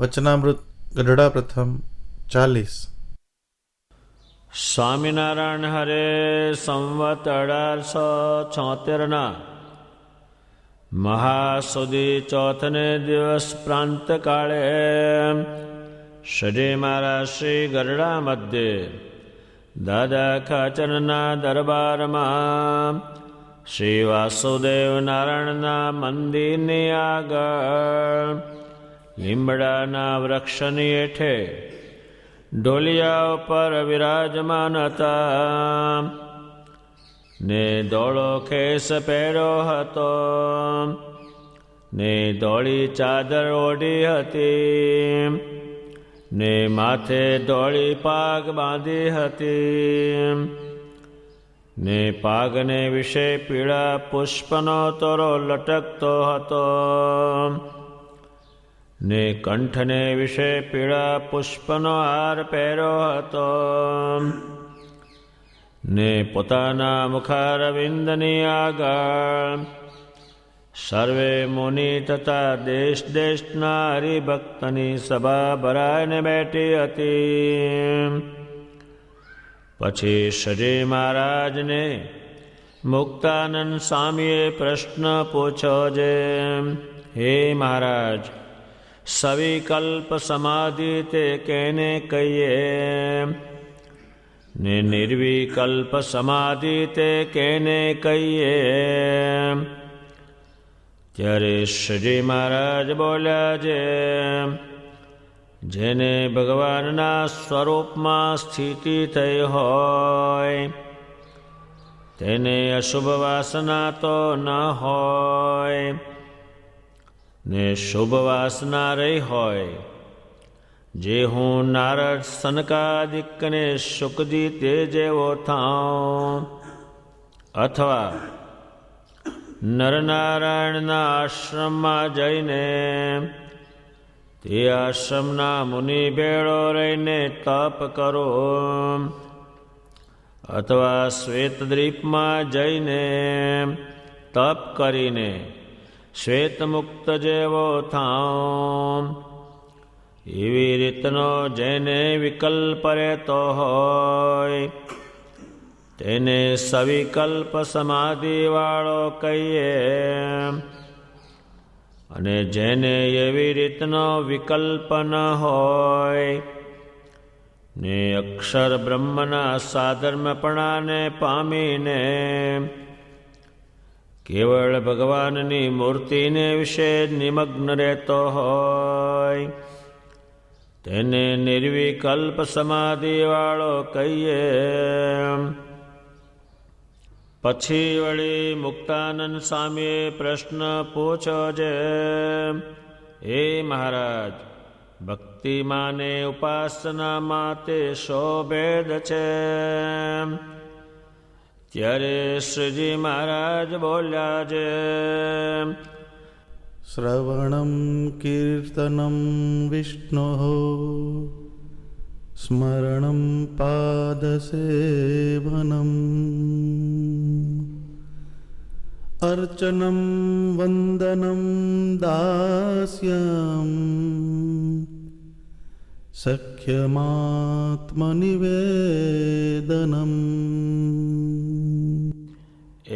વચનામૃત ગઢડા પ્રથમ 40. સ્વામિનારાયણ હરે સંવત 1876 મહાસુદી ચોથને દિવસ પ્રાંત કાળે શ્રી મહારાજ શ્રી ગરડા મધ્યે દાદા ખાચરના દરબારમાં શ્રી વાસુદેવ નારાયણના મંદિરની આગળ લીમડાના વૃક્ષની હેઠે ઢોલિયા ઉપર વિરાજમાન હતા ને ધોળો ખેસ પહેર્યો હતો ને ધોળી ચાદર ઓઢી હતી ને માથે ધોળી પાગ બાંધી હતી ને પાગને વિશે પીળા પુષ્પનો તોરો લટકતો હતો ને કંઠને વિશે પીળા પુષ્પનો હાર પહેર્યો હતો ને પોતાના મુખારવિંદની આગળ સર્વે મુનિ તથા દેશ દેશના હરિભક્તની સભા ભરાઈને બેઠી હતી. પછી શ્રી મહારાજને મુક્તાનંદ સ્વામીએ પ્રશ્ન પૂછ્યો છે, હે મહારાજ, સવિકલ્પ સમાધિ તે કેને કહીએ ને નિર્વિકલ્પ સમાધિ તે કેને કહીએ? ત્યારે શ્રી મહારાજ બોલ્યા છે, જેને ભગવાનના સ્વરૂપમાં સ્થિતિ થઈ હોય તેને અશુભ વાસના તો ન હોય ને શુભ વાસના રહી હોય. જે હું નારદ સનકાદિકને શુકજી તે જેવો થાઉં અથવા નરનારાયણના આશ્રમમાં જઈને તે આશ્રમના મુનિ ભેળો રહીને તપ કરો અથવા શ્વેતદ્વીપમાં જઈને તપ કરીને શ્વેતમુક્ત જેવો થાઉં, એવી રીતનો જેને વિકલ્પ રહેતો હોય તેને સવિકલ્પ સમાધિવાળો કહીએ, અને જેને એવી રીતનો વિકલ્પ ન હોય ને અક્ષર બ્રહ્મના સાધર્મપણાને પામીને કેવળ ભગવાનની મૂર્તિને વિશે નિમગ્ન રહેતો હોય તેને નિર્વિકલ્પ સમાધિવાળો કહીએ. પછી વળી મુક્તાનંદ સ્વામીએ પ્રશ્ન પૂછ્યો છે, હે મહારાજ, ભક્તિમાને ઉપાસનામાં તે શો ભેદ છે? ત્યારે શ્રીજી મહારાજ બોલ્યા છે, શ્રવણમ કીર્તનમ વિષ્ણોઃ સ્મરણમ પાદસેવનમ અર્ચનમ વંદનમ દાસ્યમ સખ્યમાત્મનિવેદનમ.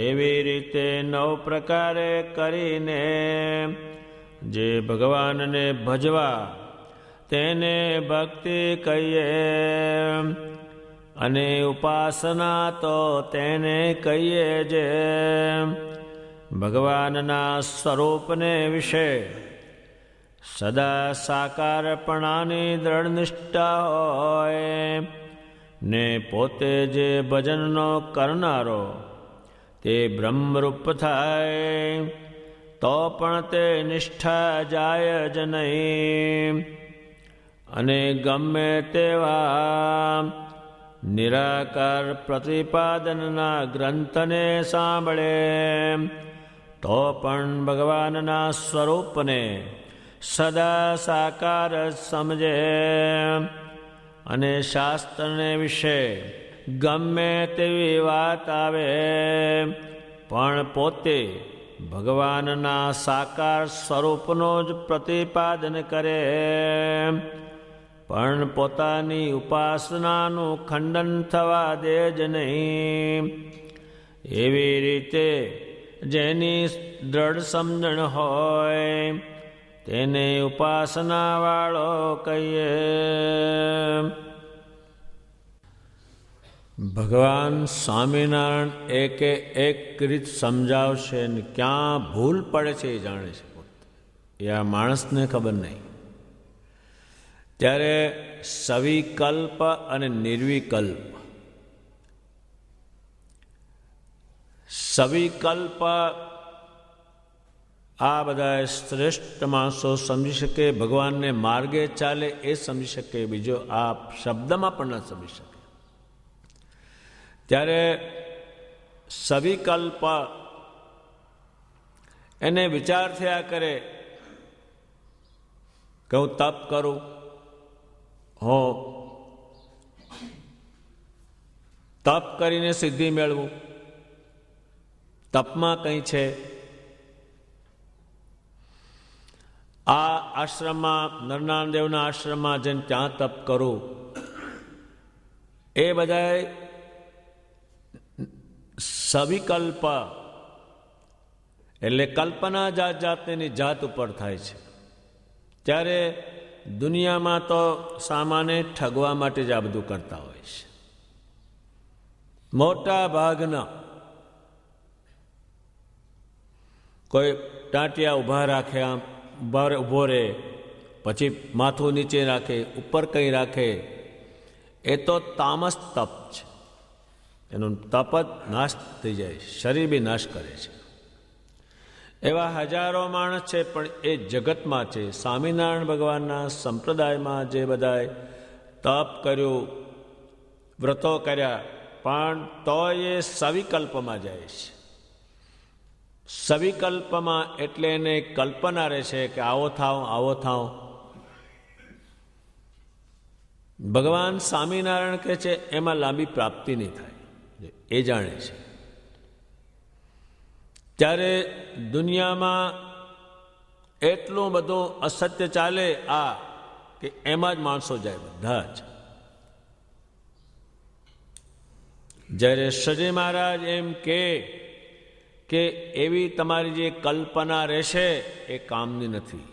એવી રીતે 9 પ્રકારે કરીને જે ભગવાનને ભજવા તેને ભક્તિ કહીએ, અને ઉપાસના તો તેને કહીએ જે ભગવાનના સ્વરૂપને વિશે સદા સાકારપણાની દ્રઢ નિષ્ઠા હોય ને પોતે જે ભજનનો કરનારો તે બ્રહ્મરૂપ થાય તો પણ તે નિષ્ઠા જાય જ નહીં, અને ગમે તેવા નિરાકાર પ્રતિપાદનના ગ્રંથને સાંભળે તો પણ ભગવાનના સ્વરૂપને સદા સાકાર જ સમજે, અને શાસ્ત્રને વિશે ગમે તેવી વાત આવે પણ પોતે ભગવાનના સાકાર સ્વરૂપનો જ પ્રતિપાદન કરે, પણ પોતાની ઉપાસનાનું ખંડન થવા દે જ નહીં. એવી રીતે જેની દ્રઢ સમજણ હોય તેને ઉપાસનાવાળો કહીએ. ભગવાન સ્વામિનારાયણ એકે એક રીત સમજાવશે ને ક્યાં ભૂલ પડે છે એ જાણે છે, એ આ માણસને ખબર નહીં. ત્યારે સવિકલ્પ અને નિર્વિકલ્પ, સવિકલ્પ આ બધા શ્રેષ્ઠ માણસો સમજી શકે, ભગવાનને માર્ગે ચાલે એ સમજી શકે, બીજો આ શબ્દમાં પણ ન સમજી શકે. ત્યારે સવિકલ્પ એને વિચાર થયા કરે કે હું તપ કરું, હું તપ કરીને સિદ્ધિ મેળવું, તપમાં કંઈ છે. આ આશ્રમમાં નરનારાયણ આશ્રમમાં જઈને ત્યાં તપ કરું, એ બધાએ સવિકલ્પ એટલે કલ્પના જાત જાતની જાત ઉપર થાય છે. ત્યારે દુનિયામાં તો સામાન્ય ઠગવા માટે જ આ બધું કરતા હોય છે. મોટા ભાગના કોઈ ટાંટિયા ઊભા રાખે, આમ ઊભો રહે, પછી માથું નીચે રાખે, ઉપર કંઈ રાખે, એ તો તામસ તપ છે. એનું તપ જ નાશ થઈ જાય, શરીર બી નાશ કરે છે. એવા હજારો માણસ છે, પણ એ જગતમાં છે. સ્વામિનારાયણ ભગવાનના સંપ્રદાયમાં જે બધાએ તપ કર્યું, વ્રતો કર્યા, પણ તો એ સવિકલ્પમાં જાય છે. સવિકલ્પમાં એટલે એને કલ્પના રહે છે કે આવો થાવ, આવો થાવ. ભગવાન સ્વામિનારાયણ કહે છે એમાં લાંબી પ્રાપ્તિ નહીં થાય, એ જાણે છે. ત્યારે દુનિયામાં એટલું બધું અસત્ય ચાલે આ કે એમાં જ માણસો જાય બધા જ. જ્યારે શ્રીજી મહારાજ એમ કે એવી તમારી જે કલ્પના રહેશે એ કામની નથી.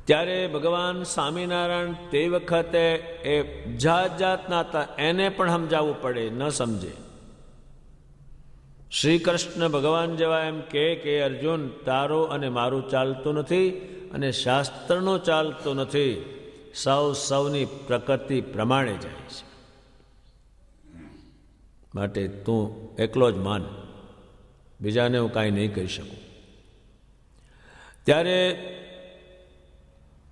ત્યારે ભગવાન સ્વામિનારાયણ તે વખતે એ જાત જાતના હતા, એને પણ સમજાવવું પડે, ન સમજે. શ્રી કૃષ્ણ ભગવાન જેવા એમ કે અર્જુન, તારું અને મારું ચાલતું નથી અને શાસ્ત્રનું ચાલતું નથી, સૌની પ્રકૃતિ પ્રમાણે જાય છે. માટે તું એકલો જ માન, બીજાને હું કાંઈ નહીં કહી શકું. ત્યારે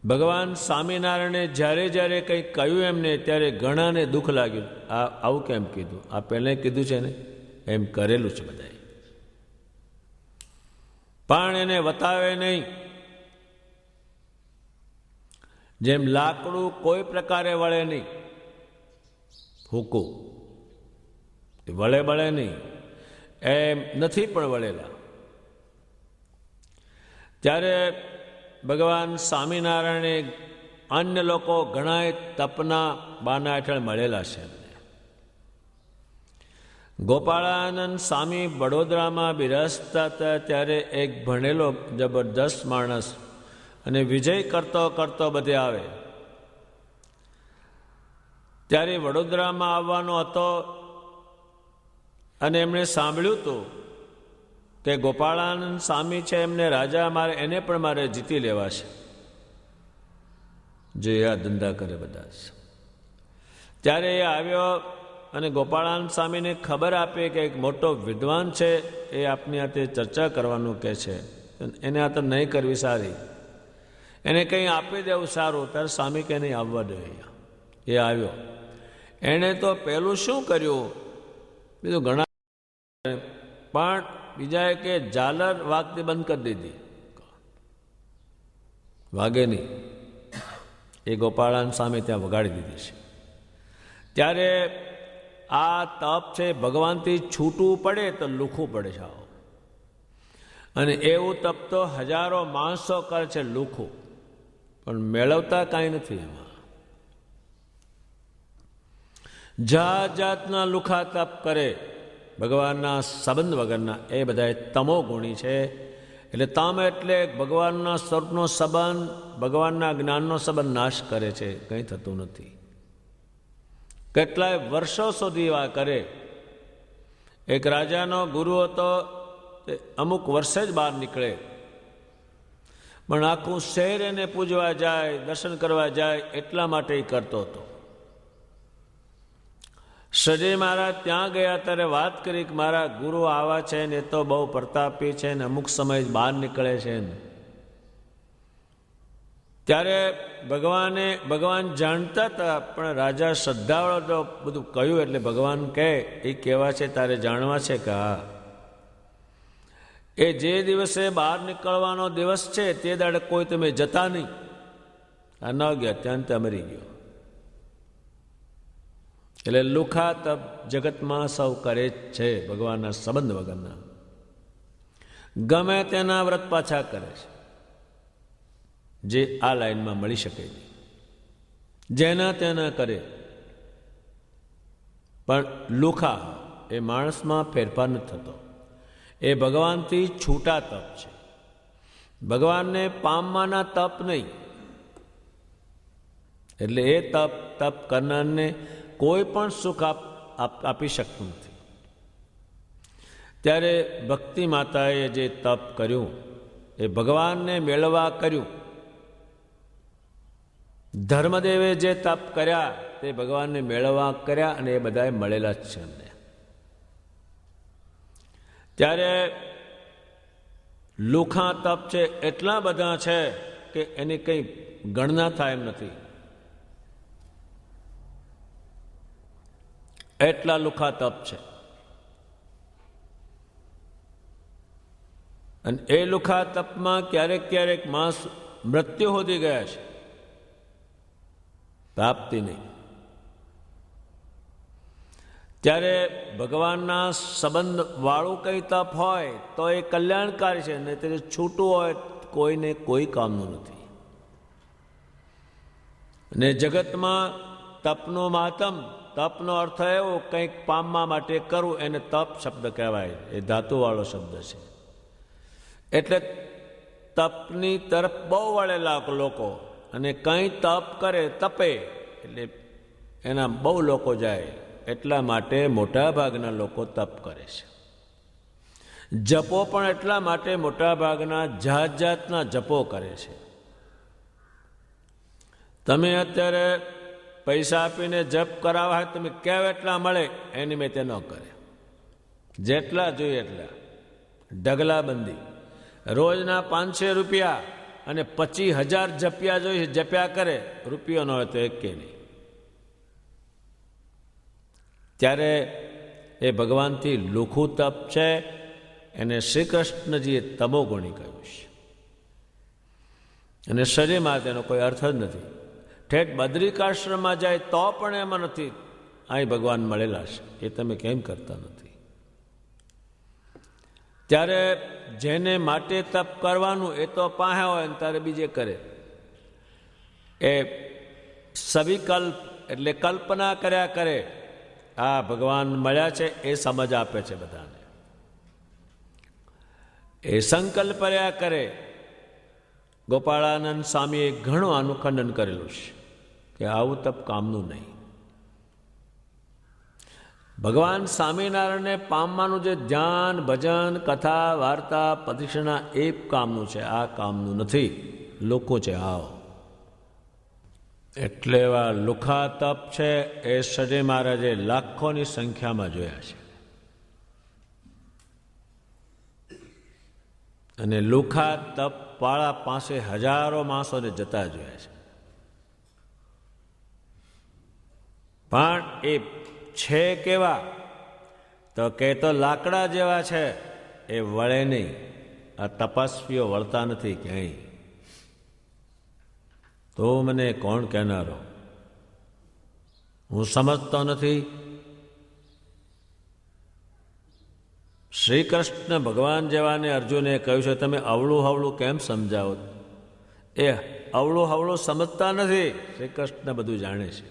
ભગવાન સ્વામિનારાયણે જ્યારે જ્યારે કંઈ કહ્યું એમને, ત્યારે ઘણાને દુઃખ લાગ્યું. આવું કેમ કીધું? આ પહેલાં કીધું છે ને, એમ કરેલું છે બધાએ, પણ એને વતાવે નહીં. જેમ લાકડું કોઈ પ્રકારે વળે નહીં, ફૂકું વળે બળે નહીં, એમ નથી પણ વળેલા. ત્યારે ભગવાન સ્વામિનારાયણે અન્ય લોકો ઘણાએ તપના બાના હેઠળ મળેલા છે. ગોપાળાનંદ સ્વામી વડોદરામાં બિરાજતા હતા, ત્યારે એક ભણેલો જબરદસ્ત માણસ અને વિજય કરતો બધે આવે. ત્યારે વડોદરામાં આવવાનો હતો અને એમણે સાંભળ્યું હતું કે ગોપાળાનંદ સ્વામી છે, એમને રાજા મારે, એને પણ મારે જીતી લેવા છે, જે આ ધંધા કરે બધા. ત્યારે એ આવ્યો અને ગોપાળાનંદ સ્વામીને ખબર આપી કે એક મોટો વિદ્વાન છે, એ આપની હાથે ચર્ચા કરવાનું કહે છે, એને આ તો નહીં કરવી સારી, એને કંઈ આપી દેવું સારું. ત્યારે સ્વામી કે નહીં, આવવા દે. એ આવ્યો. એણે તો પહેલું શું કર્યું, બીજું ઘણા, પણ બીજાએ કે ઝાલર વાગતી બંધ કરી દીધી, વાગે નહીં. એ ગોપાળાનંદ સ્વામી ત્યાં વગાડી દીધી છે. ત્યારે આ તપ છે ભગવાનથી છૂટવું પડે તો લુખું પડે છે. અને એવું તપ તો હજારો માણસો કરે છે લુખું, પણ મેળવતા કાંઈ નથી એમાં. જાત જાતના લુખા તપ કરે ભગવાનના સંબંધ વગરના, એ બધા તમો ગુણી છે. એટલે તમ એટલે ભગવાનના સ્વરૂપનો સંબંધ, ભગવાનના જ્ઞાનનો સંબંધ નાશ કરે છે, કંઈ થતું નથી. કેટલાય વર્ષો સુધી આ કરે. એક રાજાનો ગુરુ હતો, તે અમુક વર્ષે જ બહાર નીકળે, પણ આખું શહેર એને પૂજવા જાય, દર્શન કરવા જાય, એટલા માટે એ કરતો હતો. સજય મહારાજ ત્યાં ગયા ત્યારે વાત કરી કે મારા ગુરુ આવા છે ને એ તો બહુ પ્રતાપી છે ને અમુક સમય બહાર નીકળે છે ને. ત્યારે ભગવાન જાણતા હતા, પણ રાજા શ્રદ્ધાવાળો તો બધું કહ્યું એટલે ભગવાન કહે એ કેવા છે તારે જાણવા છે કે હા, એ જે દિવસે બહાર નીકળવાનો દિવસ છે તે દાડે કોઈ તમે જતા નહીં. આ ન ગયા ત્યાં તે મરી ગયો. એટલે લુખા તપ જગતમાં સૌ કરે જ છે ભગવાનના સંબંધ વગરના. ગમે તેના વ્રત પાછા કરે છે જે આ લાઈનમાં મળી શકે નહીં, જેના તેના કરે. પણ લુખા એ માણસમાં ફેરફાર નથી થતો. એ ભગવાનથી છૂટા તપ છે, ભગવાનને પામવાના તપ નહીં. એટલે એ તપ કરનારને કોઈ પણ સુખ આપી શકતું નથી. ત્યારે ભક્તિ માતાએ જે તપ કર્યું એ ભગવાનને મેળવવા કર્યું. ધર્મદેવે જે તપ કર્યા તે ભગવાનને મેળવવા કર્યા, અને એ બધાએ મળેલા જ છે અમને. ત્યારે લુખા તપ છે એટલા બધા છે કે એની કંઈ ગણના થાય એમ નથી. એટલા લુખા તપ છે. અને એ લુખા તપમાં ક્યારેક ક્યારેક માણસ મૃત્યુ સુધી ગયા છે, પ્રાપ્તિ નહીં. ત્યારે ભગવાનના સંબંધ વાળું કંઈ તપ હોય તો એ કલ્યાણકારી છે, નહીં તે છૂટું હોય કોઈને કોઈ કામનું નથી. અને જગતમાં તપનો માતમ, તપનો અર્થ એવો કંઈક પામવા માટે કરવું, એને તપ શબ્દ કહેવાય. એ ધાતુવાળો શબ્દ છે. એટલે તપની તરફ બહુ વળેલા લોકો, અને કંઈ તપ કરે તપે એટલે એના બહુ લોકો જાય. એટલા માટે મોટા ભાગના લોકો તપ કરે છે. જપો પણ એટલા માટે મોટા ભાગના જાત જાતના જપો કરે છે. તમે અત્યારે પૈસા આપીને જપ કરાવવા હોય, તમે કેવ એટલા મળે એની મેં તે ન કરે. જેટલા જોઈએ એટલા ઢગલાબંધી. રોજના 500 રૂપિયા અને 25,000 જપ્યા જોઈએ, જપ્યા કરે, રૂપિયો ન હોય તો એક કે નહીં. ત્યારે એ ભગવાનથી લુખું તપ છે. એને શ્રી કૃષ્ણજીએ તમોગુણી કહ્યું છે. અને શરીરમાં તેનો કોઈ અર્થ જ નથી. ઠેઠ બદ્રિકાશ્રમમાં જાય તો પણ એમાં નથી અહીં ભગવાન મળેલા છે, એ તમે કેમ કરતા નથી. ત્યારે જેને માટે તપ કરવાનું એ તો પાસે હોય ને ત્યારે બીજે કરે. એ સવિકલ્પ એટલે કલ્પના કર્યા કરે. આ ભગવાન મળ્યા છે એ સમજ આપે છે બધાને. એ સંકલ્પ કર્યા કરે. ગોપાળાનંદ સ્વામીએ ઘણું આનું ખંડન કરેલું છે કે આવું તપ કામનું નહીં. ભગવાન સ્વામિનારાયણને પામવાનું જે ધ્યાન, ભજન, કથા, વાર્તા, પ્રદક્ષિણા એ કામનું છે, આ કામનું નથી. લોકો છે આવો. એટલે એવા લુખા તપ છે એ સજય મહારાજે લાખોની સંખ્યામાં જોયા છે. અને લુખા તપ વાળા પાસે હજારો માણસોને જતા જોયા છે. પણ એ છે કેવા તો કે તો લાકડા જેવા છે, એ વળે નહીં. આ તપસ્વીઓ વળતા નથી ક્યાંય. તો મને કોણ કહેનારો? હું સમજતો નથી શ્રી કૃષ્ણ ભગવાન જેવાને અર્જુને કહ્યું છે તમે અવળું હવળું કેમ સમજાવો? એ અવળું હવળું સમજતા નથી. શ્રી કૃષ્ણ બધું જાણે છે.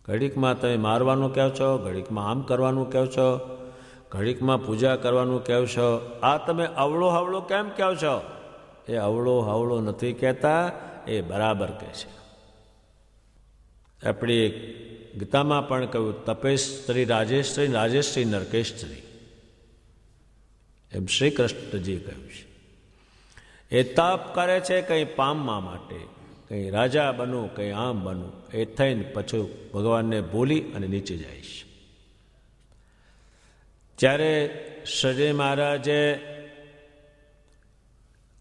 ઘડીકમાં તમે મારવાનું કહો છો, ઘડીકમાં આમ કરવાનું કહો છો, ઘડીકમાં પૂજા કરવાનું કહો છો. આ તમે અવળું હવળું કેમ કહો છો? એ અવળું હવળું નથી કહેતા, એ બરાબર કહે છે. આપણી ગીતામાં પણ કહ્યું તપેશ્રી રાજેશ્રી રાજેશ્રી નરકેશ્રી, એમ શ્રી કૃષ્ણજીએ કહ્યું છે. એ તપ કરે છે કંઈ પામવા માટે, કંઈ રાજા બનવું, કંઈ આમ બનવું. એ થઈને પછી ભગવાનને ભૂલી અને નીચે જાય છે. જ્યારે શ્રીજી મહારાજે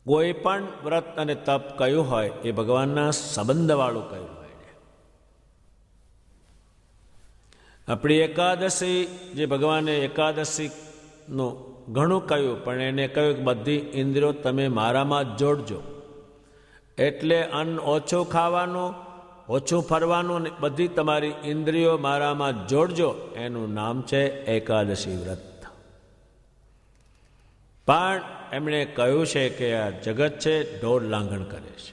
કોઈ પણ વ્રત અને તપ કહ્યું હોય એ ભગવાનના સંબંધવાળું કહ્યું હોય. આપણી એકાદશી જે ભગવાને એકાદશીનું ઘણું કહ્યું, પણ એને કહ્યું કે બધી ઇન્દ્રિયો તમે મારામાં જ જોડજો. એટલે અન્ન ઓછું ખાવાનું, ઓછું ફરવાનું, અને બધી તમારી ઇન્દ્રિયો મારામાં જોડજો. એનું નામ છે એકાદશી વ્રત. પણ એમણે કહ્યું છે કે આ જગત છે ઢોર લાંઘણ કરે છે.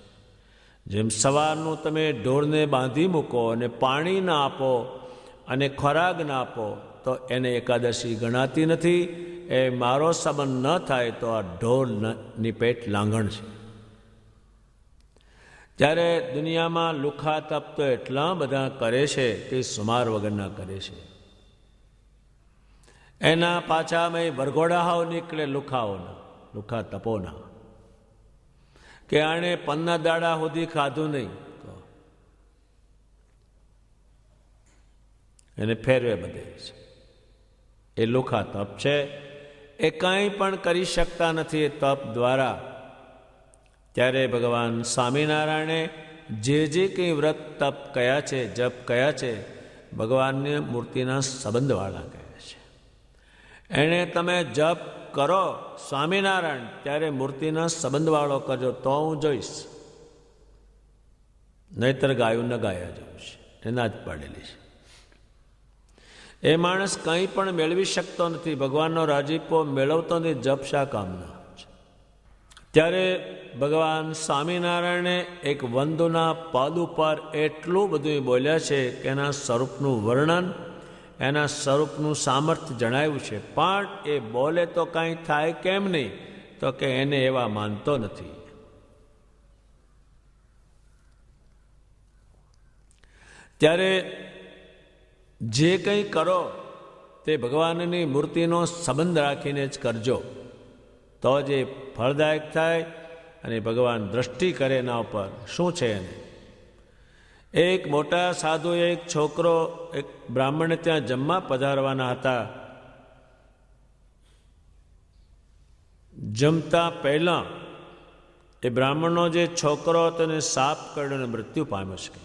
જેમ સવારનું તમે ઢોરને બાંધી મૂકો અને પાણી ના આપો અને ખોરાક ના આપો તો એને એકાદશી ગણાતી નથી. એ મારો સંબંધ ન થાય તો આ ઢોરની પેટ લાંઘણ છે. જ્યારે દુનિયામાં લુખા તપ તો એટલા બધા કરે છે કે સુમાર વગરના કરે છે. એના પાછામાં વરઘોડા હાવ નીકળે લુખાઓના, લુખા તપોના, કે આણે 15 દાડા સુધી ખાધું નહીં, એને ફેરવે બધે છે. એ લુખા તપ છે. એ કંઈ પણ કરી શકતા નથી એ તપ દ્વારા. ત્યારે ભગવાન સ્વામિનારાયણે જે કંઈ વ્રત તપ કયા છે, જપ કયા છે, ભગવાનની મૂર્તિના સંબંધવાળા કહે છે. એણે તમે જપ કરો સ્વામિનારાયણ, ત્યારે મૂર્તિના સંબંધવાળો કરજો તો હું જોઈશ, નહીતર ગાયું ન ગાયા જવું છે. એના જ પડેલી છે. એ માણસ કંઈ પણ મેળવી શકતો નથી, ભગવાનનો રાજીપો મેળવતો નથી, જપ શા કામના. ત્યારે ભગવાન સ્વામિનારાયણે એક વંદુના પદ ઉપર એટલું બધું બોલ્યા છે કે એના સ્વરૂપનું વર્ણન, એના સ્વરૂપનું સામર્થ્ય જણાવ્યું છે. પણ એ બોલે તો કાંઈ થાય કેમ નહીં? તો કે એને એવા માનતો નથી. ત્યારે જે કંઈ કરો તે ભગવાનની મૂર્તિનો સંબંધ રાખીને જ કરજો, તો જ એ ફળદાયક થાય અને ભગવાન દ્રષ્ટિ કરે એના ઉપર. શું છે એને? એક મોટા સાધુ, એક છોકરો એક બ્રાહ્મણને ત્યાં જમવા પધારવાના હતા. જમતા પહેલા એ બ્રાહ્મણનો જે છોકરો હતો એને સાપ કરડીને મૃત્યુ પામ્યો છે.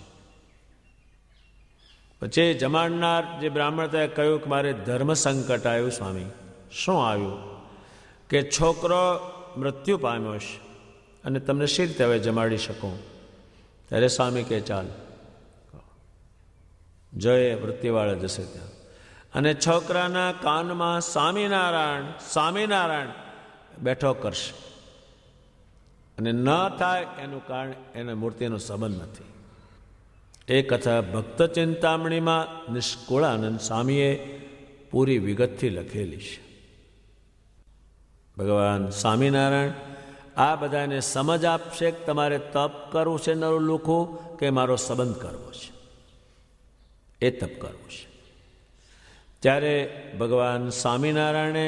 પછી જમાડનાર જે બ્રાહ્મણ હતા કહ્યું કે મારે ધર્મ સંકટ આવ્યું સ્વામી. શું આવ્યું? કે છોકરો મૃત્યુ પામ્યો છે અને તમને શી રીતે હવે જમાડી શકું? ત્યારે સ્વામી કે ચાલ જોઈએ, મૃત્યુવાળા જશે ત્યાં. અને છોકરાના કાનમાં સ્વામિનારાયણ સ્વામિનારાયણ બેઠો કરશે. અને ન થાય એનું કારણ એને મૂર્તિનો સંબંધ નથી. એ કથા ભક્ત ચિંતામણીમાં નિષ્કુળાનંદ સ્વામીએ પૂરી વિગતથી લખેલી છે. ભગવાન સ્વામિનારાયણ આ બધાને સમજ આપશે કે તમારે તપ કરવું છે નરું લુખું, કે મારો સંબંધ કરવો છે, એ તપ કરવું છે. ત્યારે ભગવાન સ્વામિનારાયણે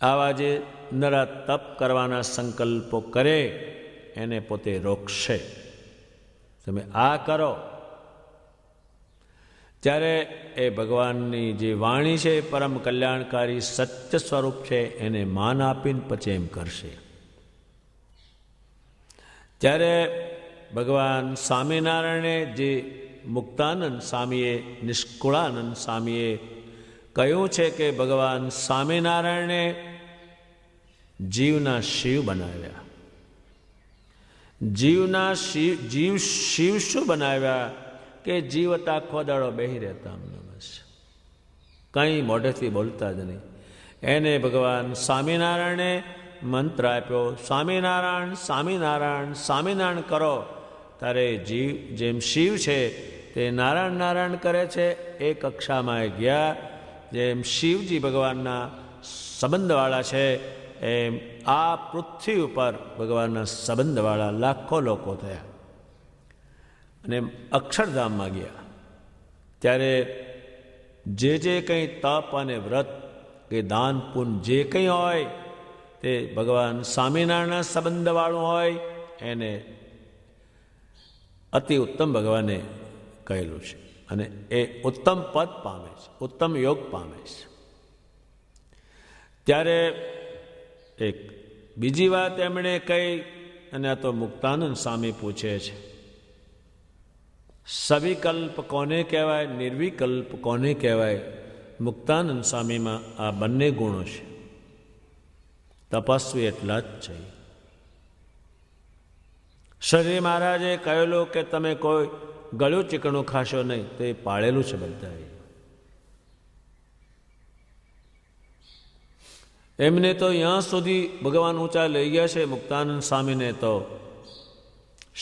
આવા જે નરા તપ કરવાના સંકલ્પો કરે એને પોતે રોકશે. તમે આ કરો ત્યારે એ ભગવાનની જે વાણી છે, પરમ કલ્યાણકારી સત્ય સ્વરૂપ છે, એને માન આપીને પછી એમ કરશે. ત્યારે ભગવાન સ્વામિનારાયણે જે મુક્તાનંદ સ્વામીએ, નિષ્કુળાનંદ સ્વામીએ કહ્યું છે કે ભગવાન સ્વામિનારાયણે જીવના શિવ બનાવ્યા. જીવ શિવ શું બનાવ્યા? કે જીવ આખો દાડો બેહી રહેતા. બસ કંઈ મોઢેથી બોલતા જ નહીં. એને ભગવાન સ્વામિનારાયણે મંત્ર આપ્યો, સ્વામિનારાયણ સ્વામિનારાયણ સ્વામિનારાયણ કરો. ત્યારે જીવ જેમ શિવ છે તે નારાયણ નારાયણ કરે છે એ કક્ષામાં એ ગયા. જેમ શિવજી ભગવાનના સંબંધવાળા છે એમ આ પૃથ્વી ઉપર ભગવાનના સંબંધવાળા લાખો લોકો થયા અને અક્ષરધામમાં ગયા. ત્યારે જે કંઈ તપ અને વ્રત કે દાન પુન જે કંઈ હોય તે ભગવાન સ્વામિનારાયણના સંબંધવાળું હોય એને અતિ ઉત્તમ ભગવાને કહેલું છે અને એ ઉત્તમ પદ પામે છે, ઉત્તમ યોગ પામે છે. ત્યારે એક બીજી વાત એમણે કહી અને આ તો મુક્તાનંદ સ્વામી પૂછે છે, સવિકલ્પ કોને કહેવાય, નિર્વિકલ્પ કોને કહેવાય? મુક્તાનંદ સ્વામીમાં આ બંને ગુણો છે. તપસ્વી એટલા જ છે. શ્રી મહારાજે કહેલું કે તમે કોઈ ગળ્યું ચીકણું ખાશો નહીં, તો એ પાળેલું છે બધા. એમને તો ત્યાં સુધી ભગવાન ઊંચા લઈ ગયા છે. મુક્તાનંદ સ્વામીને તો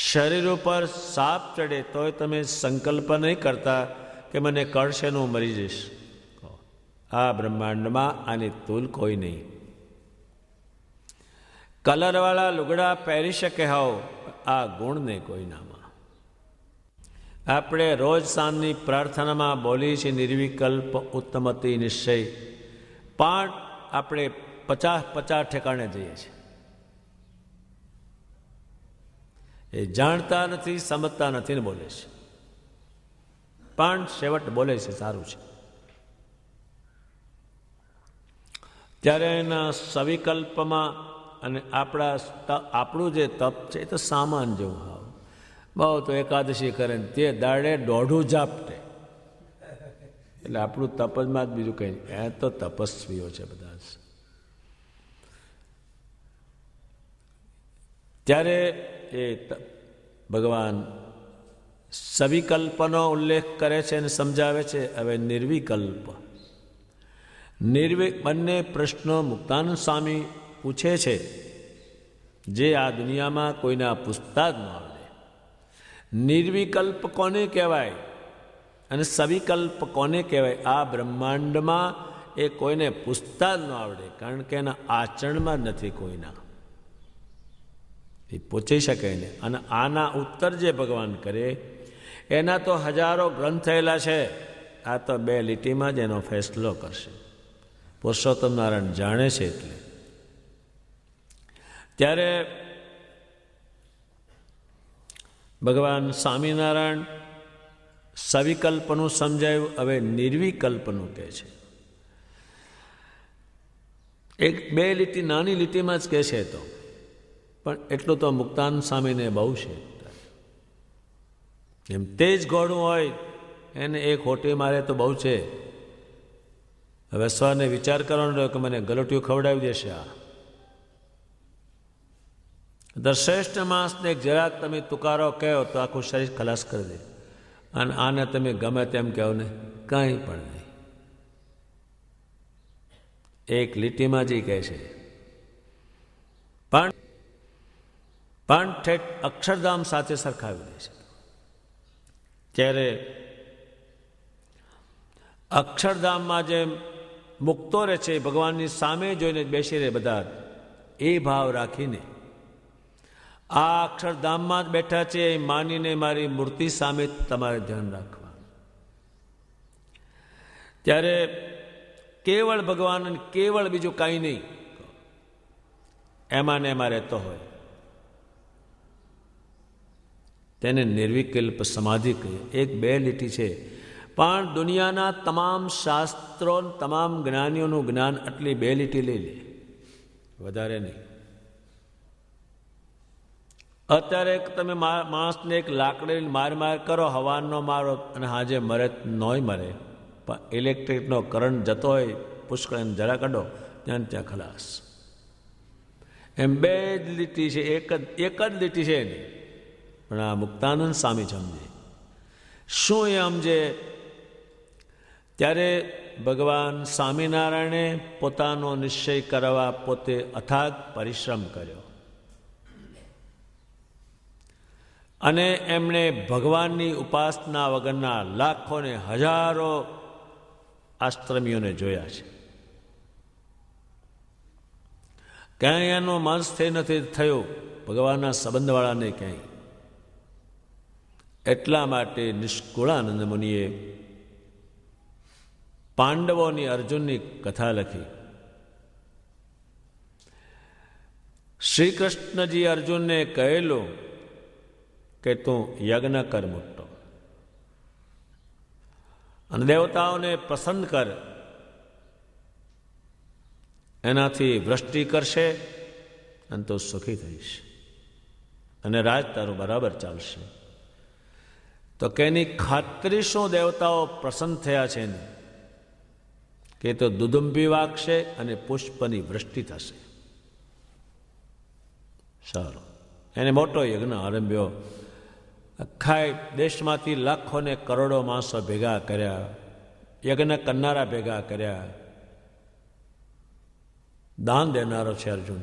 શરીર ઉપર સાપ ચડે તોય તમે સંકલ્પ નહીં કરતા કે મને કળશે ને હું મરી જઈશ. આ બ્રહ્માંડમાં આની તુલ કોઈ નહીં. કલરવાળા લુગડા પહેરી શકે હોવ, આ ગુણ નહીં કોઈનામાં. આપણે રોજ સાંજની પ્રાર્થનામાં બોલીએ છીએ નિર્વિકલ્પ ઉત્તમતિ નિશ્ચય, પણ આપણે 50 ઠેકાણે જઈએ છીએ. એ જાણતા નથી, સમજતા નથી ને બોલે છે, પણ છેવટ બોલે છે સારું છે. ત્યારે એના સવિકલ્પમાં અને આપણું જે તપ છે એ તો સામાન જેવું હાવ. બહુ તો એકાદશી કરે ને તે દાડે દોઢું ઝાપટે, એટલે આપણું તપજમાં જ બીજું કંઈ નહીં. એ તો તપસ્વીઓ છે બધા. ત્યારે એ ભગવાન સવિકલ્પનો ઉલ્લેખ કરે છે અને સમજાવે છે. હવે નિર્વિકલ્પ બંને પ્રશ્નો મુક્તાનંદ સ્વામી પૂછે છે, જે આ દુનિયામાં કોઈના પૂછતા જ ન આવડે. નિર્વિકલ્પ કોને કહેવાય અને સવિકલ્પ કોને કહેવાય? આ બ્રહ્માંડમાં એ કોઈને પૂછતા જ ન આવડે, કારણ કે એના આચરણમાં જ નથી કોઈના. એ પૂછી શકે ને. અને આના ઉત્તર જે ભગવાન કરે એના તો હજારો ગ્રંથ થયેલા છે. આ તો 2 લીટીમાં જ એનો ફેસલો કરશે. પુરુષોત્તમ નારાયણ જાણે છે. એટલે ત્યારે ભગવાન સ્વામિનારાયણ સવિકલ્પનું સમજાયું, હવે નિર્વિકલ્પનું કહે છે. 1-2 લીટી નાની લીટીમાં જ કહે છે, તો પણ એટલું તો મુક્તાનંદ સ્વામીને બહુ છે. એમ તેજ ઘોડું હોય એને એક હોટી મારે તો બહુ છે. હવે સ્વાને વિચાર કરવાનો રહ્યો કે મને ગલોટિયું ખવડાવી દેશે. આ શ્રેષ્ઠ માણસને જરાક તમે તુકારો કહો તો આખું શરીર ખલાસ કરી દે, અને આને તમે ગમે તેમ કહો ને કંઈ પણ નહીં. એક લીટીમાં જ કહે છે. પણ ઠેઠ અક્ષરધામ સાથે સરખાવી દે છે. ત્યારે અક્ષરધામમાં જેમ મુક્તો રહે છે, ભગવાનની સામે જોઈને બેસી રહે બધા, એ ભાવ રાખીને આ અક્ષરધામમાં જ બેઠા છે એ માનીને મારી મૂર્તિ સામે તમારે ધ્યાન રાખવાનું. ત્યારે કેવળ ભગવાન અને કેવળ બીજું કાંઈ નહીં, એમાં ને એમાં રહેતો હોય તેને નિર્વિકલ્પ સમાધિ કહીએ. 1-2 લીટી છે, પણ દુનિયાના તમામ શાસ્ત્રો, તમામ જ્ઞાનીઓનું જ્ઞાન આટલી 2 લીટી લઈ લે, વધારે નહીં. અત્યારે તમે માણસને એક લાકડી માર કરો, હવાનો મારો, અને હાજે મરે નોય મરે, પણ ઇલેક્ટ્રિકનો કરંટ જતો હોય પુષ્કળ જરા કાઢો ત્યાં ત્યાં ખલાસ. એમ 2 જ લીટી છે, એક જ લીટી છે નહીં. પણ આ મુક્તાનંદ સ્વામી સમજે. શું એ સમજે? ત્યારે ભગવાન સ્વામિનારાયણે પોતાનો નિશ્ચય કરવા પોતે અથાગ પરિશ્રમ કર્યો અને એમણે ભગવાનની ઉપાસના વગરના લાખો ને હજારો આશ્રમીઓને જોયા છે. ક્યાંય એનો મન સ્થિર નથી થયો ભગવાનના સંબંધવાળાને ક્યાંય. એટલા માટે નિષ્કુળાનંદ મુનિએ પાંડવોની અર્જુનની કથા લખી. શ્રી કૃષ્ણજી અર્જુનને કહેલું કે તું યજ્ઞ કર મોટો અને દેવતાઓને પ્રસન્ન કર, એનાથી વૃષ્ટિ કરશે અને તું સુખી થઈશ અને રાજ તારું બરાબર ચાલશે. તો કે એની ખાતરી શું દેવતાઓ પ્રસન્ન થયા છે ને કે તો દુદુંબી વાગશે અને પુષ્પની વૃષ્ટિ થશે. સારું, એને મોટો યજ્ઞ આરંભ્યો. આખા દેશમાંથી લાખો ને કરોડો માણસો ભેગા કર્યા, યજ્ઞ કરનારા ભેગા કર્યા. દાન દેનારો છે અર્જુન.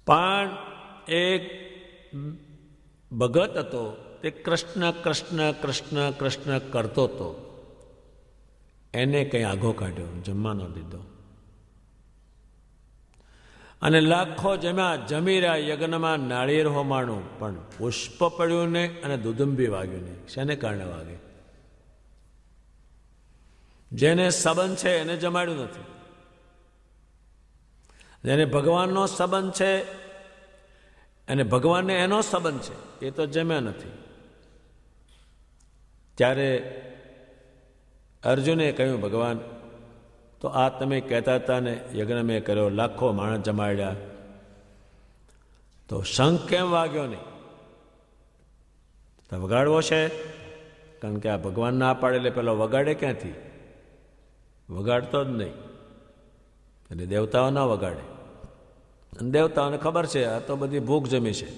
પણ એક ભગત હતો, તે કૃષ્ણ કૃષ્ણ કૃષ્ણ કૃષ્ણ કરતો હતો. એને કંઈ આઘો કાઢ્યો, જમવા ન દીધો અને લાખો જમી રહ્યા. યજ્ઞમાં નાળિયેર હોમાણું પણ પુષ્પ પડ્યું ને અને દુદુંબી વાગ્યું ને. શેને કારણે વાગે? જેને સંબંધ છે એને જમાડ્યું નથી. જેને ભગવાનનો સંબંધ છે અને ભગવાનને એનો સંબંધ છે એ તો જમ્યા નથી. ત્યારે અર્જુને કહ્યું, ભગવાન તો આ તમે કહેતા હતા ને યજ્ઞ મેં કર્યો, લાખો માણસ જમાડ્યા, તો શંખ કેમ વાગ્યો નહીં? તો વગાડવો છે, કારણ કે આ ભગવાન ના પાડે એટલે પેલો વગાડે ક્યાંથી? વગાડતો જ નહીં. એટલે દેવતાઓ ના વગાડે. અને દેવતાઓને ખબર છે આ તો બધી ભૂખ જમી છે.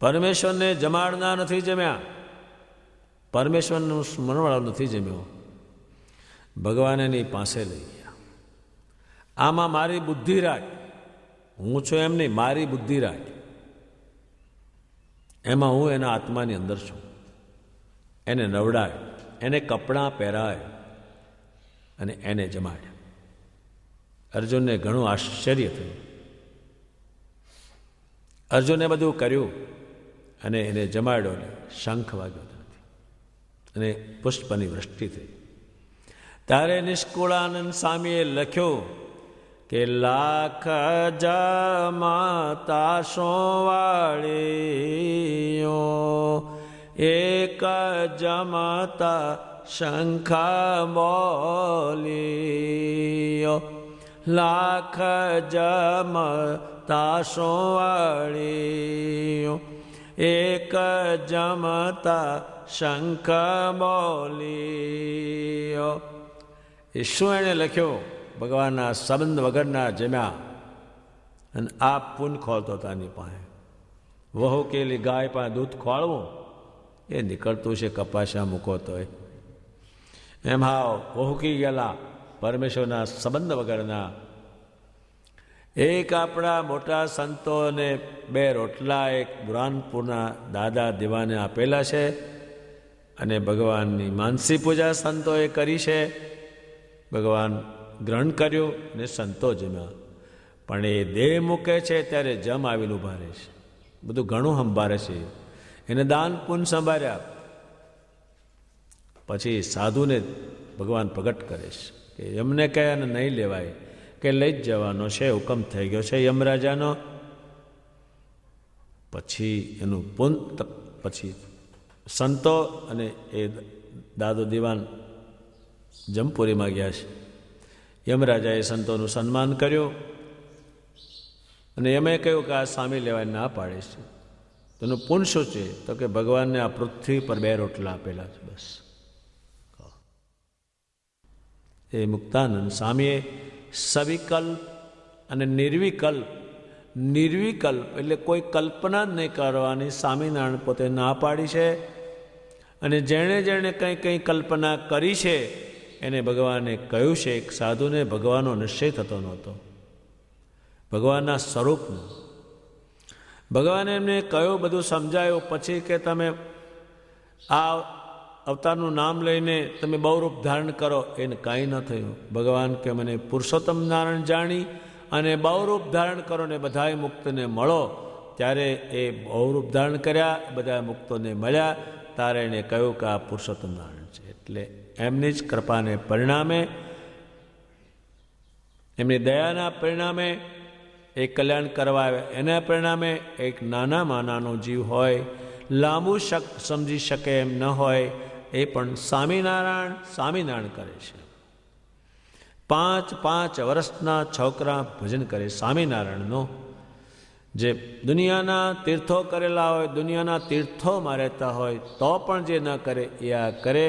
પરમેશ્વરને જમાડના નથી જમ્યા, પરમેશ્વરનું સ્મરણવાળો નથી જમ્યો. ભગવાન એની પાસે લઈ ગયા. આમાં મારી બુદ્ધિ રાખ, હું છું એમ નહીં, મારી બુદ્ધિ રાખ. એમાં હું એના આત્માની અંદર છું. એને નવડાય, એને કપડાં પહેરાય અને એને જમાડ્યા. અર્જુનને ઘણું આશ્ચર્ય થયું. અર્જુને બધું કર્યું અને એને જમાડ્યો ને શંખ વાગ્યો નથી અને પુષ્પની વૃષ્ટિ થઈ. ત્યારે નિષ્કુળાનંદ સ્વામીએ લખ્યું કે લાખ જમાતા સોવાળીઓ એક જમાતા શંખા બોલીઓ. લાખ જમતા સોવાળીઓ એક જમતા શંખ બોલીઓ. એ શું એણે લખ્યું? ભગવાનના સંબંધ વગરના જમ્યા અને આ પૂન ખોલતો તાની પાસે. વહુ કેલી ગાય પાસે દૂધ ખોળવું એ નીકળતું છે કપાસા મૂકો તોય. એમ હાવ વહુકી ગયેલા પરમેશ્વરના સંબંધ વગરના. એક આપણા મોટા સંતોને 2 રોટલા એક બુરાનપુરના દાદા દીવાને આપેલા છે અને ભગવાનની માનસી પૂજા સંતોએ કરી છે. ભગવાન ગ્રહણ કર્યું ને સંતો જમ્યા. પણ એ દેહ મૂકે છે ત્યારે જમ આવીને ઉભા રહે છે, બધું ઘણું સંભાળે છે. એને દાન પુન સંભાળ્યા. પછી સાધુને ભગવાન પ્રગટ કરે છે કે એમને કહે અને નહીં લેવાય, કે લઈ જ જવાનો છે, હુકમ થઈ ગયો છે યમરાજાનો. પછી એનું પુન, પછી સંતો અને એ દાદો દીવાન જમપુરીમાં ગયા છે. યમરાજાએ સંતોનું સન્માન કર્યું અને એમણે કહ્યું કે આ સ્વામી લેવાય ના પાડે છે. તેનું પુન શું છે? તો કે ભગવાનને આ પૃથ્વી પર 2 રોટલા આપેલા છે, બસ. એ મુક્તાનંદ સ્વામીએ સવિકલ્પ અને નિર્વિકલ્પ નિર્વિકલ્પ એટલે કોઈ કલ્પના જ નહીં કરવાની સ્વામિનારાયણ પોતે ના પાડી છે. અને જેણે જેણે કંઈ કલ્પના કરી છે એને ભગવાને કહ્યું છે. એક સાધુને ભગવાનનો નિશ્ચય થતો નહોતો, ભગવાનના સ્વરૂપનો. ભગવાને એમને કહ્યું, બધું સમજાયું. પછી કે તમે આ અવતારનું નામ લઈને તમે બહુ રૂપ ધારણ કરો. એને કાંઈ ન થયું. ભગવાન કે મને પુરુષોત્તમ નારાયણ જાણી અને બહુ રૂપ ધારણ કરો ને બધાય મુક્તને મળો. ત્યારે એ બહુ રૂપ ધારણ કર્યા, બધા મુક્તોને મળ્યા. તારે એને કહ્યું કે આ પુરુષોત્તમ નારાયણ છે. એટલે એમની જ કૃપાને પરિણામે, એમની દયાના પરિણામે, એ કલ્યાણ કરવા આવે એના પરિણામે એક નાનામાં નાનો જીવ હોય, લાંબુ સમજી શકે એમ ન હોય, એ પણ સ્વામિનારાયણ કરે છે. 5 વર્ષના છોકરા ભજન કરે સ્વામિનારાયણનો. જે દુનિયાના તીર્થો કરેલા હોય, દુનિયાના તીર્થોમાં રહેતા હોય તો પણ જે ન કરે એ આ કરે.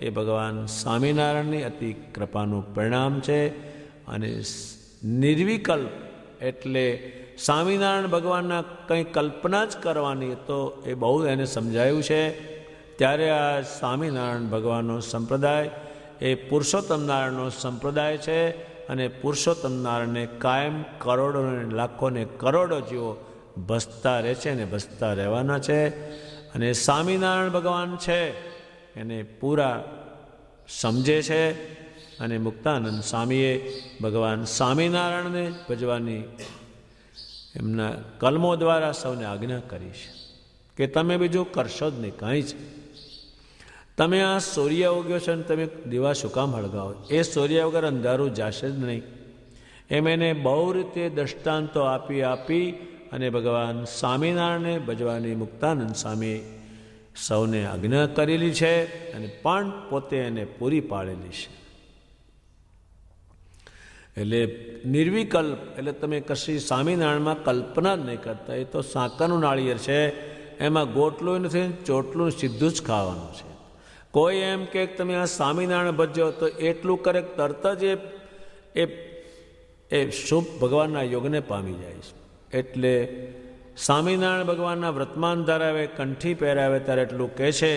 એ ભગવાન સ્વામિનારાયણની અતિ કૃપાનું પરિણામ છે. અને નિર્વિકલ્પ એટલે સ્વામિનારાયણ ભગવાનના કંઈ કલ્પના જ કરવાની, તો એ બહુ એને સમજાયું છે. ત્યારે આ સ્વામિનારાયણ ભગવાનનો સંપ્રદાય એ પુરુષોત્તમ નારાયણનો સંપ્રદાય છે. અને પુરુષોત્તમ નારાયણને કાયમ કરોડો અને લાખો ને કરોડો જીવો ભસતા રહે છે અને ભસતા રહેવાના છે. અને સ્વામિનારાયણ ભગવાન છે એને પૂરા સમજે છે. અને મુક્તાનંદ સ્વામીએ ભગવાન સ્વામિનારાયણને ભજવાની એમના કલમો દ્વારા સૌને આજ્ઞા કરી છે કે તમે બીજું કરશો જ નહીં, કાંઈ જ. તમે આ સૂર્ય ઉગ્યો છે ને તમે દીવા શું કામ હળગાવો? એ સૂર્ય વગર અંધારું જશે જ નહીં. એમ એને બહુ રીતે દ્રષ્ટાંતો આપી અને ભગવાન સ્વામિનારાયણને ભજવાની મુક્તાનંદ સ્વામીએ સૌને આજ્ઞા કરેલી છે અને પણ પોતે એને પૂરી પાડેલી છે. એટલે નિર્વિકલ્પ એટલે તમે કશી સ્વામિનારાયણમાં કલ્પના જ નહીં કરતા. એ તો સાકરનું નાળિયેર છે, એમાં ગોટલું નથી, ચોટલું સીધું જ ખાવાનું છે. કોઈ એમ કે તમે આ સ્વામિનારાયણ ભજ્યો તો એટલું કરે તરત જ એ શુભ ભગવાનના યોગને પામી જાય છે. એટલે સ્વામિનારાયણ ભગવાનના વર્તમાન ધરાવે, કંઠી પહેરાવે ત્યારે એટલું કહે છે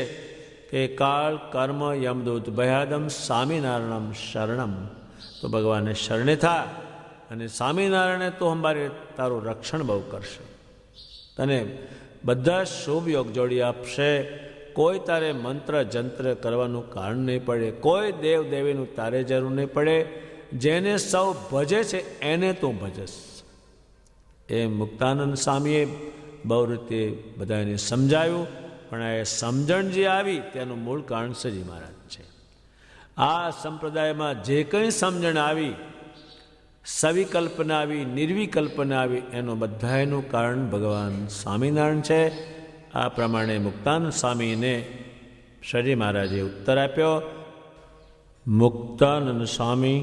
કે કાળ કર્મ યમદૂત ભયાદમ સ્વામિનારાયણમ શરણમ. તો ભગવાનને શરણે થા અને સ્વામિનારાયણે તો અમારે તારું રક્ષણ બહુ કરશે, તને બધા શુભ યોગ જોડી આપશે. કોઈ તારે મંત્ર જંત્ર કરવાનું કારણ નહીં પડે, કોઈ દેવ દેવીનું તારે જરૂર નહીં પડે. જેને સૌ ભજે છે એને તું ભજસ. એ મુક્તાનંદ સ્વામીએ બહુ રીતે બધાને સમજાવ્યું. પણ એ સમજણ જે આવી તેનું મૂળ કારણ સજી મહારાજ છે. આ સંપ્રદાયમાં જે કંઈ સમજણ આવી, સવિકલ્પના આવી, નિર્વિકલ્પના આવી, એનું બધાનું કારણ ભગવાન સ્વામિનારાયણ છે. આ પ્રમાણે મુક્તાનંદ સ્વામીને શ્રીજી મહારાજે ઉત્તર આપ્યો. મુક્તાનંદ સ્વામી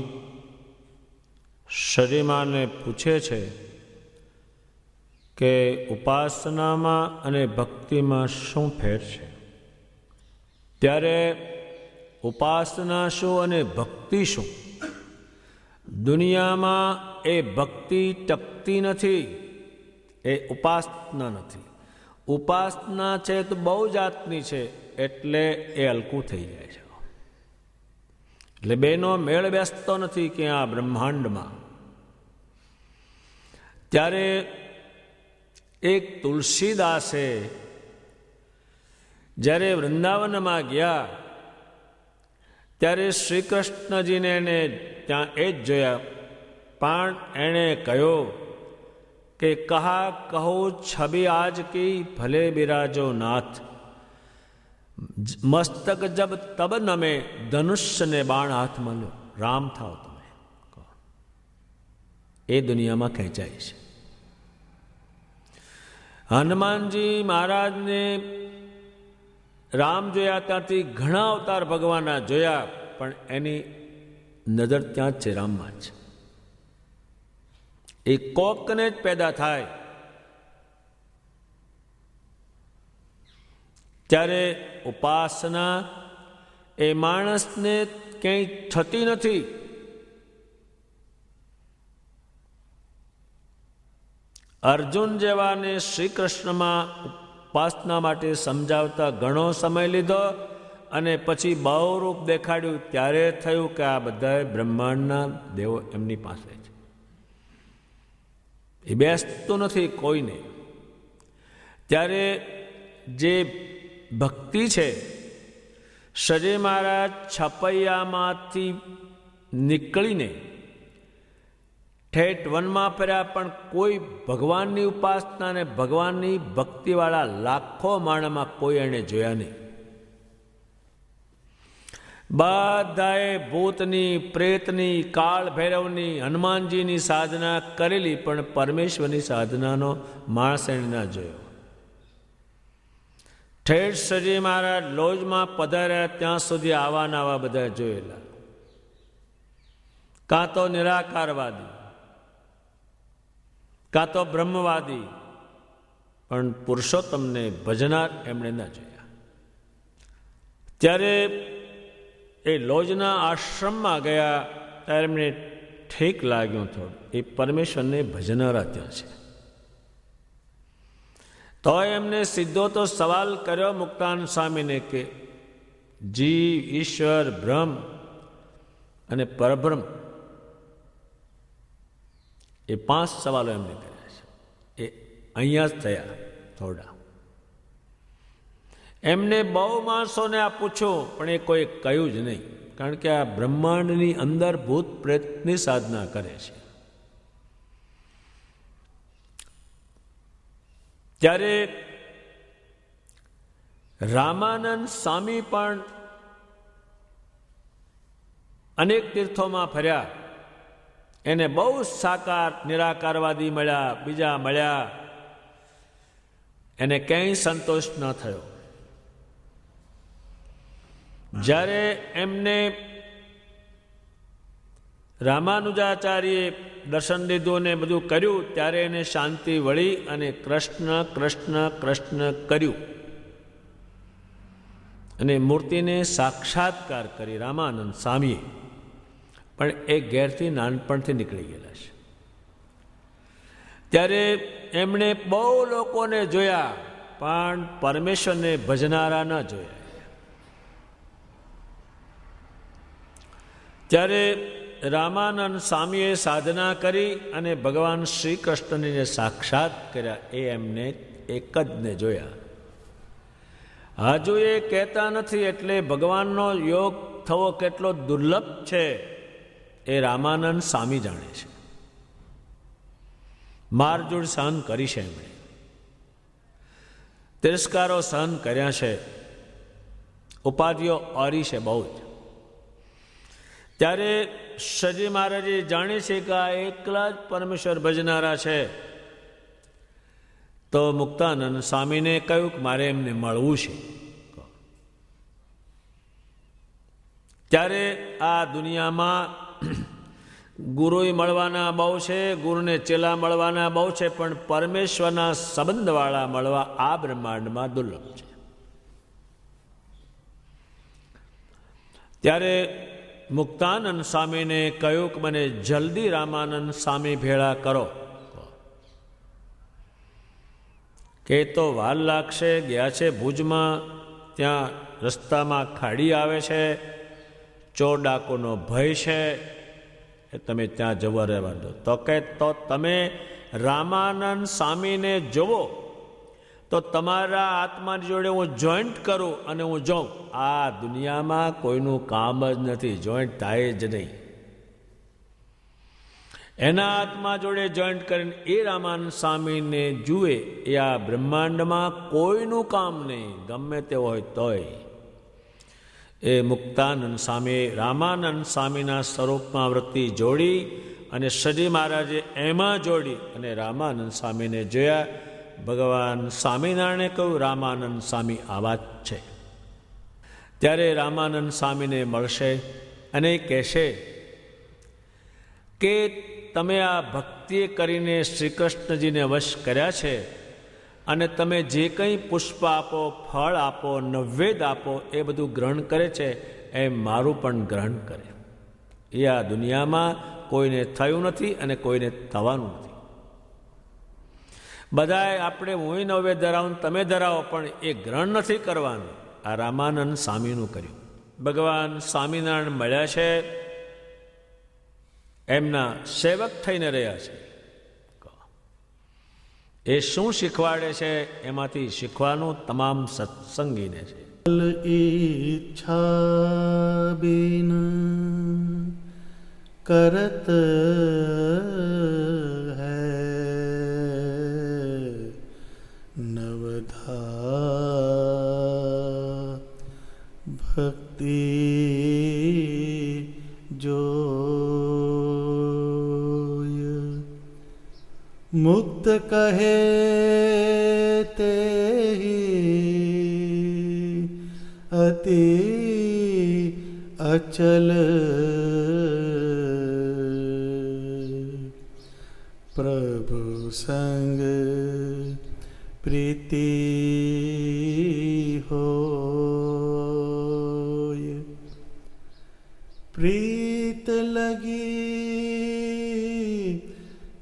શ્રીજીમાને પૂછે છે કે ઉપાસનામાં અને ભક્તિમાં શું ફેર છે? ત્યારે ઉપાસના શું અને ભક્તિ શું? દુનિયામાં એ ભક્તિ ટકતી નથી, એ ઉપાસના નથી. ઉપાસના છે તો બહુ જાતની છે, એટલે એ હલકું થઈ જાય છે. એટલે બેનો મેળ બેસતો નથી કે આ બ્રહ્માંડમાં. ત્યારે એક તુલસીદાસે જ્યારે વૃંદાવનમાં ગયા ત્યારે શ્રી કૃષ્ણજીને એને ત્યાં એ જ જોયા. પણ એણે કહ્યું કે કહા કહો છબી આજ કી ભલે બિરાજો નાથ, મસ્તક જબ તબ નમે ધનુષ્ય ને બાણ હાથ મળ્યો. રામ થાવ તમે. એ દુનિયામાં ખેંચાય છે. હનુમાનજી મહારાજને રામ જોયા ત્યાંથી ઘણા અવતાર ભગવાનના જોયા, પણ એની નજર ત્યાં જ છે, રામમાં જ. એ કોકને જ પેદા થાય ત્યારે ઉપાસના એ માણસને ક્યાંય થતી નથી. અર્જુન જેવાને શ્રી કૃષ્ણમાં ઉપાસના માટે સમજાવતા ઘણો સમય લીધો અને પછી બહુરૂપ દેખાડ્યું ત્યારે થયું કે આ બધા બ્રહ્માંડના દેવો એમની પાસે છે. એ બેસતું નથી કોઈને. ત્યારે જે ભક્તિ છે, શ્રીજી મહારાજ છપૈયામાંથી નીકળીને ઠેઠ વનમાં ફર્યા, પણ કોઈ ભગવાનની ઉપાસના અને ભગવાનની ભક્તિવાળા લાખો માણસમાં કોઈ એણે જોયા નહીં. બધાએ ભૂતની, પ્રેતની, કાળ ભૈરવની, હનુમાનજીની સાધના કરેલી, પણ પરમેશ્વરની સાધનાનો માણસ એણે ના જોયો. ઠેઠ શ્રીજી મહારાજ લોજમાં પધાર્યા ત્યાં સુધી આવા નવા બધા જોયેલા. કાં તો નિરાકારવાદી, કાં તો બ્રહ્મવાદી, પણ પુરુષોત્તમને ભજનાર એમણે ન જોયા. ત્યારે એ લોજના આશ્રમમાં ગયા ત્યારે એમને ઠીક લાગ્યું થોડું, એ પરમેશ્વરને ભજનારા ત્યાં છે. તો એમને સીધો તો સવાલ કર્યો મુક્તાન સ્વામીને કે જીવ, ઈશ્વર, બ્રહ્મ અને પરબ્રહ્મ, એ 5 સવાલો એમને કર્યા છે. એ અહીંયા જ થયા થોડા. એમને બહુ માણસોને આ પૂછ્યું, પણ એ કોઈ કહ્યું જ નહીં, કારણ કે આ બ્રહ્માંડની અંદર ભૂત પ્રેતની સાધના કરે છે. ત્યારે રામાનંદ સ્વામી પણ અનેક તીર્થોમાં ફર્યા. એને બહુ સાકાર નિરાકારવાદી મળ્યા, બીજા મળ્યા, એને ક્યાંય સંતોષ ન થયો. જ્યારે એમને રામાનુજાચાર્યે દર્શન લીધું ને બધું કર્યું, ત્યારે એને શાંતિ વળી અને કૃષ્ણ કૃષ્ણ કૃષ્ણ કર્યું અને મૂર્તિને સાક્ષાત્કાર કરી રામાનંદ સ્વામીએ. પણ એ ઘેરથી નાનપણથી નીકળી ગયેલા છે. ત્યારે એમણે બહુ લોકોને જોયા, પણ પરમેશ્વરને ભજનારા ન જોયા. ત્યારે રામાનંદ સ્વામીએ સાધના કરી અને ભગવાન શ્રી કૃષ્ણને સાક્ષાત કર્યા. એ એમને એક જ ને જોયા. હજુ એ કહેતા નથી, એટલે ભગવાનનો યોગ થવો કેટલો દુર્લભ છે એ રામાનંદ સ્વામી જાણે છે. મારઝૂડ સહન કરી છે એમણે, તિરસ્કારો સહન કર્યા છે, ઉપાધિઓ ઓરી છે બહુ જ. ત્યારે શ્રીજી મહારાજે જાણે છે કે આ એકલા જ પરમેશ્વર ભજનારા છે. તો મુક્તાનંદ સ્વામીને કહ્યું કે મારે એમને મળવું છે. ત્યારે આ દુનિયામાં ગુરુ મળવાના બહુ છે, ગુરુને ચેલા મળવાના બહુ છે, પણ પરમેશ્વરના સંબંધવાળા મળવા આ બ્રહ્માંડમાં દુર્લભ છે. ત્યારે મુક્તાનંદ સ્વામીને કહ્યું કે મને જલ્દી રામાનંદ સ્વામી ભેળા કરો. કે તો વાર લાગશે, ગયા છે ભુજમાં, ત્યાં રસ્તામાં ખાડી આવે છે, ચોર ડાકોનો ભય છે, એ તમે ત્યાં જવા રહેવા દો. તો કે તો તમે રામાનંદ સ્વામીને જોવો તો તમારા આત્માની જોડે હું જોઈન્ટ કરું અને હું જાઉં. આ દુનિયામાં કોઈનું કામ જ નથી, જોઈન્ટ થાય જ નહીં. એના આત્મા જોડે જોઈન્ટ કરીને એ રામાનંદ સ્વામીને જુએ, એ આ બ્રહ્માંડમાં કોઈનું કામ નહીં, ગમે તે હોય તોય. એ મુક્તાનંદ સ્વામી રામાનંદ સ્વામીના સ્વરૂપમાં વૃત્તિ જોડી અને શ્રીજી મહારાજે એમાં જોડી અને રામાનંદ સ્વામીને જોયા. ભગવાન સ્વામિનારાયણે કહ્યું રામાનંદ સ્વામી આવા જ છે. ત્યારે રામાનંદ સ્વામીને મળશે અને કહેશે કે તમે આ ભક્તિ કરીને શ્રી કૃષ્ણજીને વશ કર્યા છે અને તમે જે કંઈ પુષ્પ આપો, ફળ આપો, નૈવેદ્ય આપો, એ બધું ગ્રહણ કરે છે, એ મારું પણ ગ્રહણ કરે. એ આ દુનિયામાં કોઈને થયું નથી અને કોઈને થવાનું નથી. બધાએ આપણે હું નવે ધરાવું તમે ધરાવો, પણ એ ગ્રહણ નથી કરવાનું. આ રામાનંદ સ્વામીનું કર્યું. ભગવાન સ્વામિનારાયણ મળ્યા છે, એમના સેવક થઈને રહ્યા છે. એ શું શીખવાડે છે? એમાંથી શીખવાનું તમામ સત્સંગીને છે. ઈચ્છા બિન કરત હૈ નવધા ભક્તિ જોય મુક્ત કહે તે અતિ અચલ પ્રભુ સંગ પ્રીતિ હોય પ્રીત લગી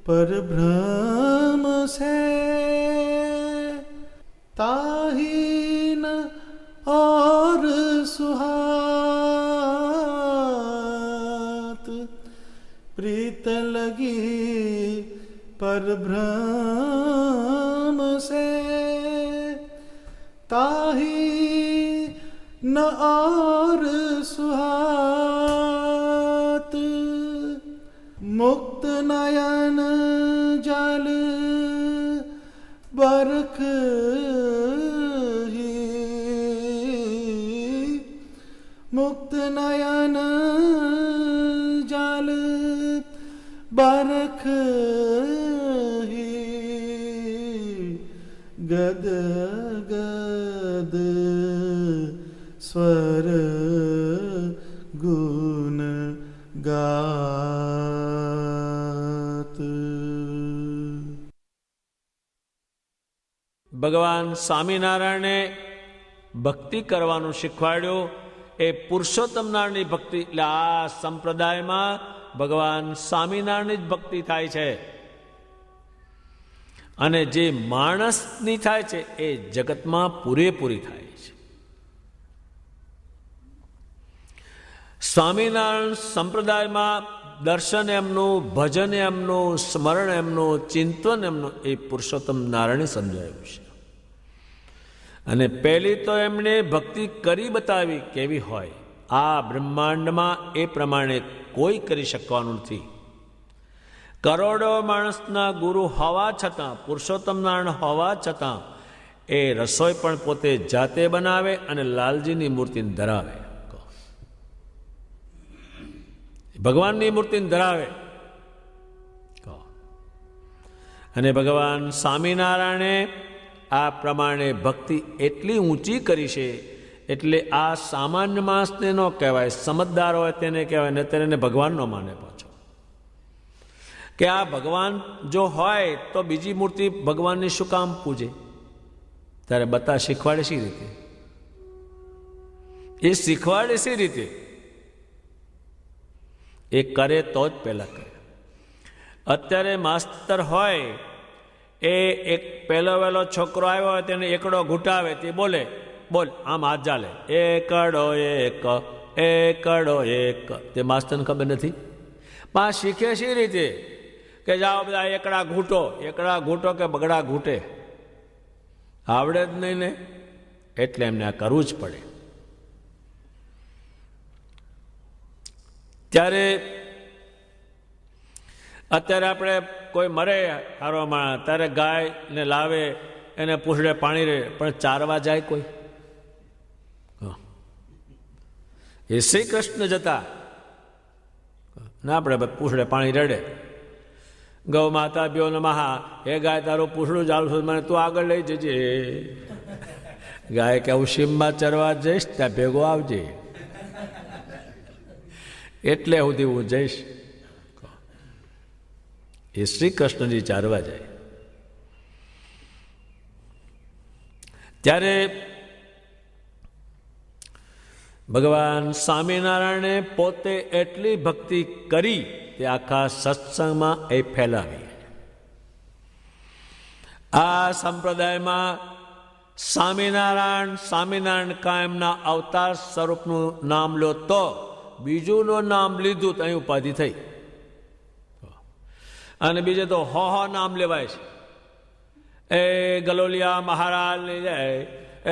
પરભ્રમ સે તાહી ન और सुहात प्रीत लगी परभ्रम से ताही न और सुहात मुक्त नयन जल बरख मुक्त नयन जल बरख गद गद स्वर गुण गात. ભગવાન સ્વામિનારાયણે ભક્તિ કરવાનું શીખવાડ્યું. એ પુરુષોત્તમ નારાયણની ભક્તિ, એટલે આ સંપ્રદાયમાં ભગવાન સ્વામિનારાયણની જ ભક્તિ થાય છે. અને જે માણસની થાય છે એ જગતમાં પૂરેપૂરી થાય છે. સ્વામિનારાયણ સંપ્રદાયમાં દર્શન એમનું, ભજન એમનું, સ્મરણ એમનું, ચિંતન એમનું એ પુરુષોત્તમ નારાયણે સમજાવ્યું છે. અને પહેલી તો એમણે ભક્તિ કરી બતાવી કેવી હોય. આ બ્રહ્માંડમાં એ પ્રમાણે કોઈ કરી શકવાનું નથી. કરોડો માણસના ગુરુ હોવા છતાં, પુરુષોત્તમ નારાયણ હોવા છતાં એ રસોઈ પણ પોતે જાતે બનાવે અને લાલજીની મૂર્તિને ધરાવે. ભગવાનની મૂર્તિને ધરાવે. અને ભગવાન સ્વામિનારાયણે આ પ્રમાણે ભક્તિ એટલી ઊંચી કરી છે, એટલે આ સામાન્ય માણસને ન કહેવાય, સમજદાર હોય તેને કહેવાય, ને તેને ભગવાન ન માને પાછો. કે આ ભગવાન જો હોય તો બીજી મૂર્તિ ભગવાનની શું કામ પૂજે? ત્યારે બતા શીખવાડે શી રીતે? એ શીખવાડે શી રીતે? એ કરે તો જ પહેલા કરે. અત્યારે માસ્તર હોય, એ એક પહેલો વહેલો છોકરો આવ્યો હોય તેને એકડો ઘૂંટાવે, તે બોલે બોલ આમ હાથ ચાલે, એકડો એક, એકડો એક. તે માસ્તરને ખબર નથી. પણ શીખે શી રીતે? કે જાઓ બધા એકડા ઘૂંટો, એકડા ઘૂંટો કે બગડા ઘૂંટે. આવડે જ નહીં ને, એટલે એમને આ કરવું જ પડે. ત્યારે અત્યારે આપણે કોઈ મરે હારવામાં, ત્યારે ગાયને લાવે, એને પૂંછડે પાણી રહે, પણ ચારવા જાય કોઈ? એ શ્રી કૃષ્ણ જતા ના, આપણે પૂંછડે પાણી રેડે. ગૌ માતા બ્યો નમઃ, હે ગાય તારું પૂંછડું ચાલુ છું, મને તું આગળ લઈ જજે. ગાય કે હું સીમમાં ચરવા જઈશ, ત્યાં ભેગો આવજે, એટલે સુધી હું જઈશ. એ શ્રી કૃષ્ણજી ચારવા જાય. ત્યારે ભગવાન સ્વામિનારાયણે પોતે એટલી ભક્તિ કરી તે આખા સત્સંગમાં એ ફેલાવી. આ સંપ્રદાયમાં સ્વામિનારાયણ કાયમના અવતાર સ્વરૂપનું નામ લો તો બીજુંનું નામ લીધું તો અહીં ઉપાધિ થઈ, અને બીજે તો હો નામ લેવાય છે. એ ગલોલિયા મહારાજની જય,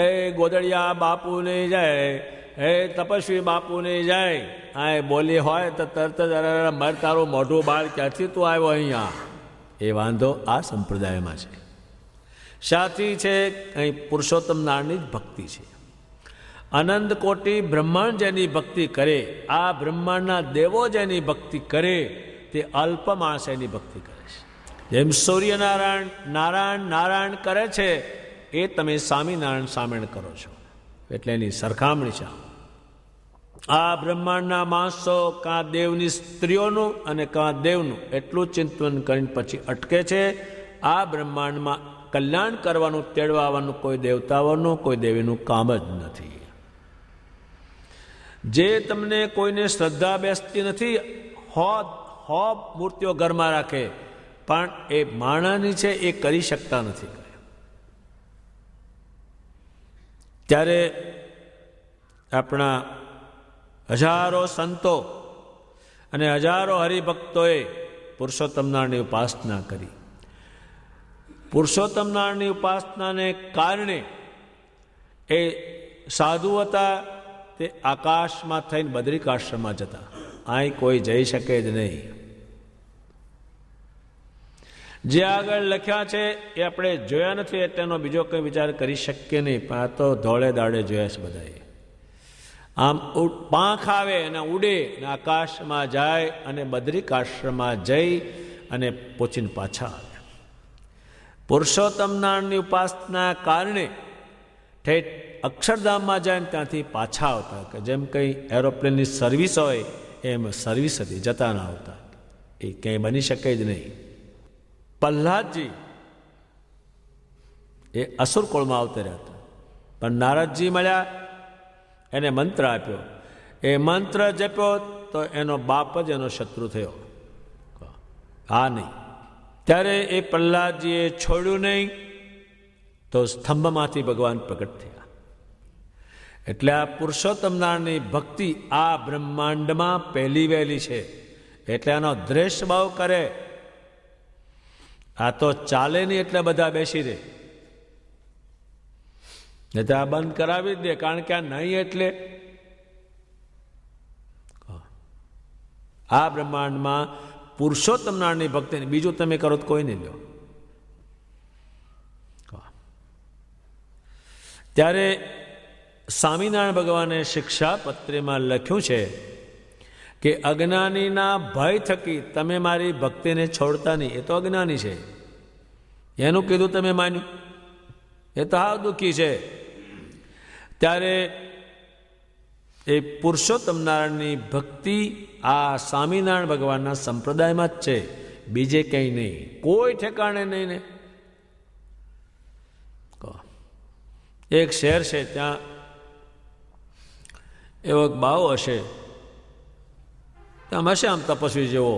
એ ગોદડિયા બાપુની જય, એ તપસ્વી બાપુની જય. આ બોલી હોય તો તરત જ મર તારું મોઢું બાળ, ક્યાંથી તું આવ્યો અહીંયા? એ વાંધો આ સંપ્રદાયમાં છે. સાથી છે અહીં પુરુષોત્તમ નારાયણની જ ભક્તિ છે. અનંત કોટી બ્રહ્માંડ જેની ભક્તિ કરે, આ બ્રહ્માંડના દેવો જેની ભક્તિ કરે તે અલ્પ માણસ એની ભક્તિ કરે છે. જેમ સૂર્યનારાયણ નારાયણ નારાયણ કરે છે એ તમે સ્વામિનારાયણ કરો છો, એટલે એની સરખામણી છે. આ બ્રહ્માંડના માણસો કાં દેવની સ્ત્રીઓનું અને કાં દેવનું એટલું ચિંતન કરીને પછી અટકે છે. આ બ્રહ્માંડમાં કલ્યાણ કરવાનું, તેડવાનું કોઈ દેવતાઓનું કોઈ દેવીનું કામ જ નથી. જે તમને કોઈને શ્રદ્ધા બેસતી નથી, હો મૂર્તિઓ ઘરમાં રાખે, પણ એ માણસની છે એ કરી શકતા નથી. ત્યારે આપણા હજારો સંતો અને હજારો હરિભક્તોએ પુરુષોત્તમ નારાયણની ઉપાસના કરી. પુરુષોત્તમ નારાયણની ઉપાસનાને કારણે એ સાધુ હતા તે આકાશમાં થઈને બદ્રિકાશ્રમમાં જતા. અહીં કોઈ જઈ શકે જ નહીં. જે આગળ લખ્યા છે એ આપણે જોયા નથી એટલે એનો બીજો કંઈ વિચાર કરી શકીએ નહીં, પણ આ તો ધોળે દાડે જોયા છે બધાએ. આમ પાંખ આવે અને ઉડે અને આકાશમાં જાય અને બદ્રિકાશ્રમમાં જઈ અને પહોંચીને પાછા આવે. પુરુષોત્તમ નારાયણની ઉપાસના કારણે ઠેઠ અક્ષરધામમાં જાય ને ત્યાંથી પાછા આવતા. કે જેમ કંઈ એરોપ્લેનની સર્વિસ હોય એમ સર્વિસ હતી, જતા ના આવતા. એ ક્યાંય બની શકે જ નહીં. પ્રહલાદજી એ અસુર કુળમાં અવતર્યા હતા, પણ નારદજી મળ્યા, એને મંત્ર આપ્યો. એ મંત્ર જપ્યો તો એનો બાપ જ એનો શત્રુ થયો. હા નહીં. ત્યારે એ પ્રહલાદજીએ છોડ્યું નહીં તો સ્તંભમાંથી ભગવાન પ્રગટ થયા. એટલે આ પુરુષોત્તમ નારાયણની ભક્તિ આ બ્રહ્માંડમાં પહેલી વહેલી છે. એટલે આનો દ્વેષ ભાવ કરે. આ તો ચાલે નહીં એટલે બધા બેસી રહે, નહીં તો આ બંધ કરાવી જ દે, કારણ કે આ નહીં એટલે આ બ્રહ્માંડમાં પુરુષોત્તમ નારાયણની ભક્તિને બીજું તમે કરો તો કોઈ નહીં લો. ત્યારે સ્વામિનારાયણ ભગવાને શિક્ષાપત્રીમાં લખ્યું છે કે અજ્ઞાનીના ભય થકી તમે મારી ભક્તિને છોડતા નહીં. એ તો અજ્ઞાની છે, એનું કીધું તમે માન્યું, એ તો હાવ દુઃખી છે. ત્યારે એ પુરુષોત્તમ નારાયણની ભક્તિ આ સ્વામિનારાયણ ભગવાનના સંપ્રદાયમાં જ છે, બીજે ક્યાંય નહીં, કોઈ ઠેકાણે નહીં. ને એક શહેર છે, ત્યાં એવો એક બાવો હશે, આમ હશે આમ તપસ્વી જેવો,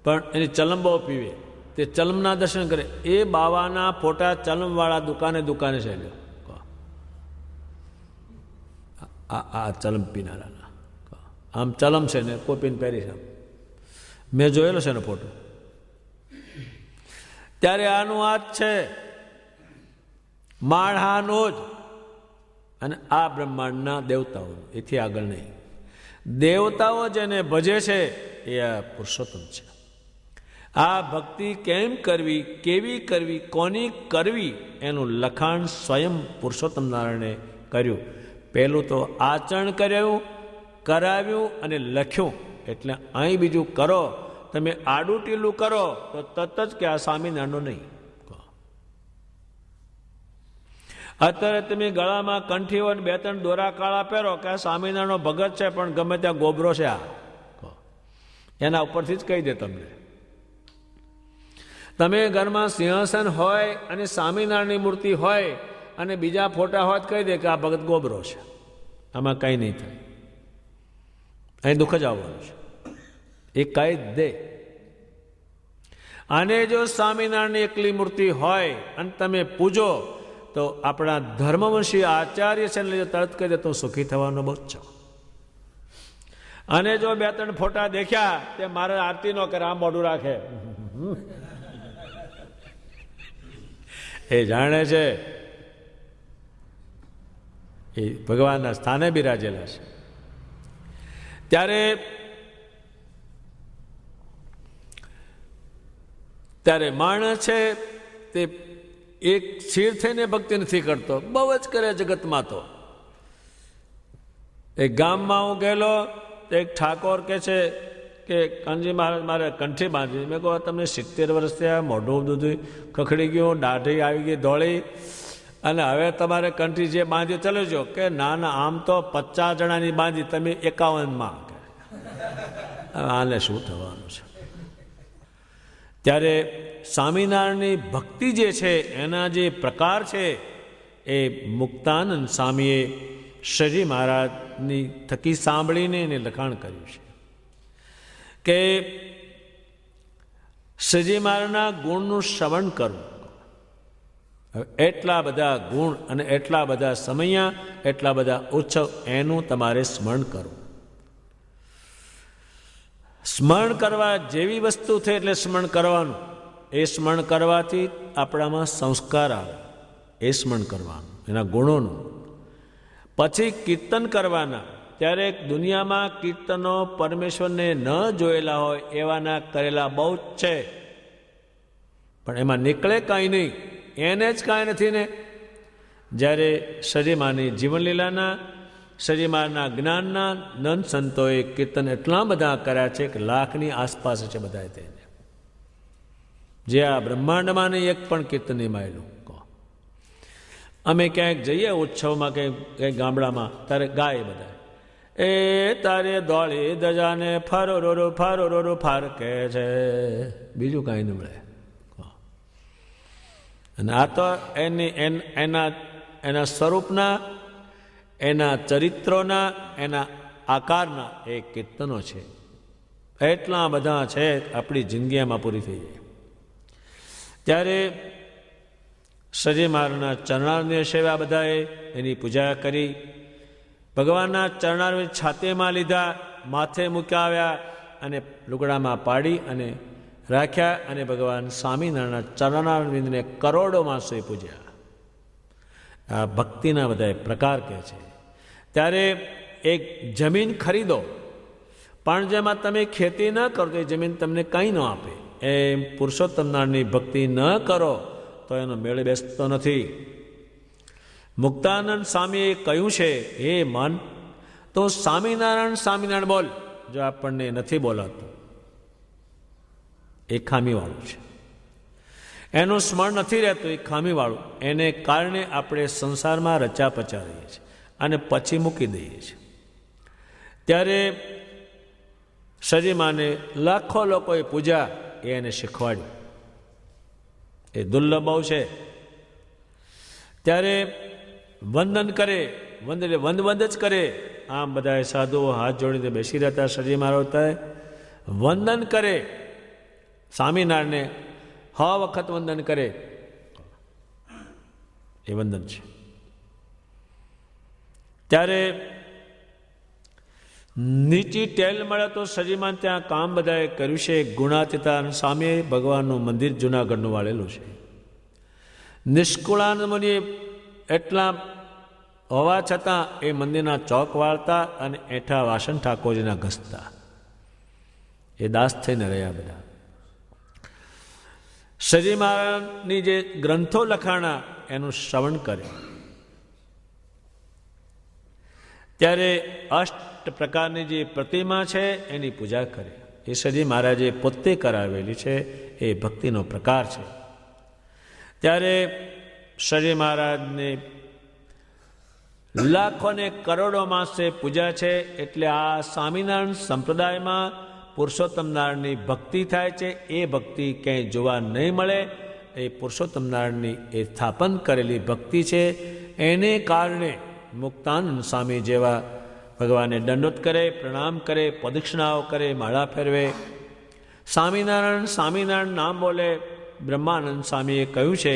પણ એની ચલમ બહુ પીવે. તે ચલમના દર્શન કરે. એ બાવાના ફોટા ચલમવાળા દુકાને છે. આ ચલમ પીનારાના આમ ચલમ છે ને કોપીને પહેરી છે. મેં જોયેલો છે ને ફોટો. ત્યારે આનું આ જ છે, માળહાનો જ, અને આ બ્રહ્માંડના દેવતાઓ, એથી આગળ નહીં. દેવતાઓ જેને ભજે છે એ આ પુરુષોત્તમ છે. આ ભક્તિ કેમ કરવી, કેવી કરવી, કોની કરવી, એનું લખાણ સ્વયં પુરુષોત્તમ નારાયણે કર્યું. પહેલું તો આચરણ કરાવ્યું અને લખ્યું. એટલે અહીં બીજું કરો, તમે આડું ટીલું કરો તો તરત જ કે આ સ્વામિનારાયણનો નહીં. અત્યારે તમે ગળામાં કંઠી હોય બે ત્રણ દોરા કાળા પહેરો કે આ સ્વામિનારાયણનો ભગત છે, પણ ગમે ત્યાં ગોબરો છે, આ એના ઉપરથી જ કહી દે તમને. તમે ઘરમાં સિંહાસન હોય અને સ્વામિનારાયણની મૂર્તિ હોય અને બીજા ફોટા હોય તો કહી દે કે આ ભગત ગોબરો છે, આમાં કંઈ નહીં થાય, અહીં દુઃખ જ આવવાનું છે. એ કહી દે. અને જો સ્વામિનારાયણની એકલી મૂર્તિ હોય અને તમે પૂજો તો આપણા ધર્મવંશી આચાર્ય છે ને તરત કહી દે તો સુખી થવાનો બહુ છો. અને જો 2-3 ફોટા દેખ્યા તે મારે આરતી નો કરે, આમ મોઢું રાખે, એ જાણે છે એ ભગવાનના સ્થાને બિરાજેલા છે. ત્યારે માણસ છે તે એક સ્થિર થઈને ભક્તિ નથી કરતો, બહુ જ કરે જગતમાં. તો એક ગામમાં હું ગયેલો, એક ઠાકોર કે છે કે કાનજી મહારાજ મારે કંઠી બાંધી. મેં કહું તમને 70 વર્ષ થયા, મોઢું દૂધું ખખડી ગયું, દાઢી આવી ગઈ ધોળી, અને હવે તમારે કંઠી જે બાંધી ચાલો છો કે ના ના, આમ તો 50 જણાની બાંધી, તમે 51માં. આને શું થવાનું છે? ત્યારે સ્વામિનારાયણની ભક્તિ જે છે એના જે પ્રકાર છે એ મુક્તાનંદ સ્વામીએ શ્રીજી મહારાજની થકી સાંભળીને એને લખાણ કર્યું છે કે શ્રીજી મહારાજના ગુણનું શ્રવણ કરવું. એટલા બધા ગુણ અને એટલા બધા સમયા, એટલા બધા ઉત્સવ, એનું તમારે સ્મરણ કરવું. સ્મરણ કરવા જેવી વસ્તુ છે એટલે સ્મરણ કરવાનું. એ સ્મરણ કરવાથી આપણામાં સંસ્કાર આવે, એ સ્મરણ કરવાનું એના ગુણોનું. પછી કીર્તન કરવાના. ત્યારે દુનિયામાં કીર્તનો પરમેશ્વરને ન જોયેલા હોય એવાના કરેલા બહુ જ છે, પણ એમાં નીકળે કાંઈ નહીં, એને જ કાંઈ નથી ને. જ્યારે શ્રીમાની જીવનલીલાના, શ્રીમાના જ્ઞાનના નંદ સંતોએ કીર્તન એટલા બધા કર્યા છે કે 1,00,000ની આસપાસ છે બધા તેને, જે આ બ્રહ્માંડમાં નહીં એક પણ કીર્તન નહીં માયેલું. અમે ક્યાંક જઈએ ઉત્સવમાં, કંઈક ગામડામાં, ત્યારે ગાય બધા, એ તારે દોડી દજાને ફારો રોરો ફારકે છે, બીજું કાંઈ નહીં મળે. અને આ તો એના સ્વરૂપના, એના ચરિત્રોના, એના આકારના એ કીર્તનો છે. એટલા બધા છે આપણી જિંદગીમાં પૂરી થઈ જાય. ત્યારે શ્રીજી મહારાજના ચરણારવિંદ સેવા બધાએ એની પૂજા કરી. ભગવાનના ચરણારવિંદ છાતીમાં લીધા, માથે મૂકાવ્યા અને લુગડામાં પાડી અને રાખ્યા, અને ભગવાન સ્વામિનારાયણના ચરણારવિંદને કરોડો માણસોએ પૂજ્યા. આ ભક્તિના બધા પ્રકાર કહે છે. ત્યારે એક જમીન ખરીદો, પણ જેમાં તમે ખેતી ન કરો તો એ જમીન તમને કંઈ ન આપે. એમ પુરુષોત્તમ નારાયણની ભક્તિ ન કરો તો એનો મેળ બેસતો નથી. મુક્તાનંદ સ્વામીએ કહ્યું છે, હે મન, તો સ્વામિનારાયણ બોલ. જો આપણને નથી બોલાતું એ ખામીવાળું છે, એનું સ્મરણ નથી રહેતું એ ખામીવાળું. એને કારણે આપણે સંસારમાં રચા પચા રહીએ છીએ અને પછી મૂકી દઈએ છીએ. ત્યારે શ્રીમાને લાખો લોકોએ પૂજા, એને શીખવાડ્યું. એ દુર્લભ બહુ છે. ત્યારે વંદન કરે, વંદ જ કરે. આમ બધા સાધુઓ હાથ જોડીને બેસી રહેતા, શ્રીજી મહારાજ વંદન કરે, સ્વામિનારાયણને 100 વખત વંદન કરે. એ વંદન છે. ત્યારે નીચી ટેલ મળે તો શ્રીમાન ત્યાં કામ બધાએ કર્યું છે. ગુણાતીતાનંદ સ્વામીએ ભગવાનનું મંદિર જૂનાગઢનું વાળેલું છે. નિષ્કુળાનંદ મુનિએ એટલા હોવા છતાં એ મંદિરના ચોક વાળતા અને એઠા વાસણ ઠાકોરજીના ઘસતા. એ દાસ થઈને રહ્યા બધા. શ્રીજી મહારાજની જે ગ્રંથો લખાણા એનું શ્રવણ કરે. ત્યારે અષ્ટ પ્રકારની જે પ્રતિમા છે એની પૂજા કરે. એ શ્રીજી મહારાજે પોતે કરાવેલી છે. એ ભક્તિનો પ્રકાર છે. ત્યારે શ્રીજી મહારાજને લાખોને કરોડો માસે પૂજા છે. એટલે આ સ્વામિનારાયણ સંપ્રદાયમાં પુરુષોત્તમ નારાયણની ભક્તિ થાય છે. એ ભક્તિ ક્યાંય જોવા નહીં મળે. એ પુરુષોત્તમ નારાયણની એ સ્થાપન કરેલી ભક્તિ છે. એને કારણે મુક્તાનંદ સ્વામી જેવા ભગવાનને દંડોત કરે, પ્રણામ કરે, પ્રદક્ષિણાઓ કરે, માળા ફેરવે, સ્વામિનારાયણ સ્વામિનારાયણ નામ બોલે. બ્રહ્માનંદ સ્વામીએ કહ્યું છે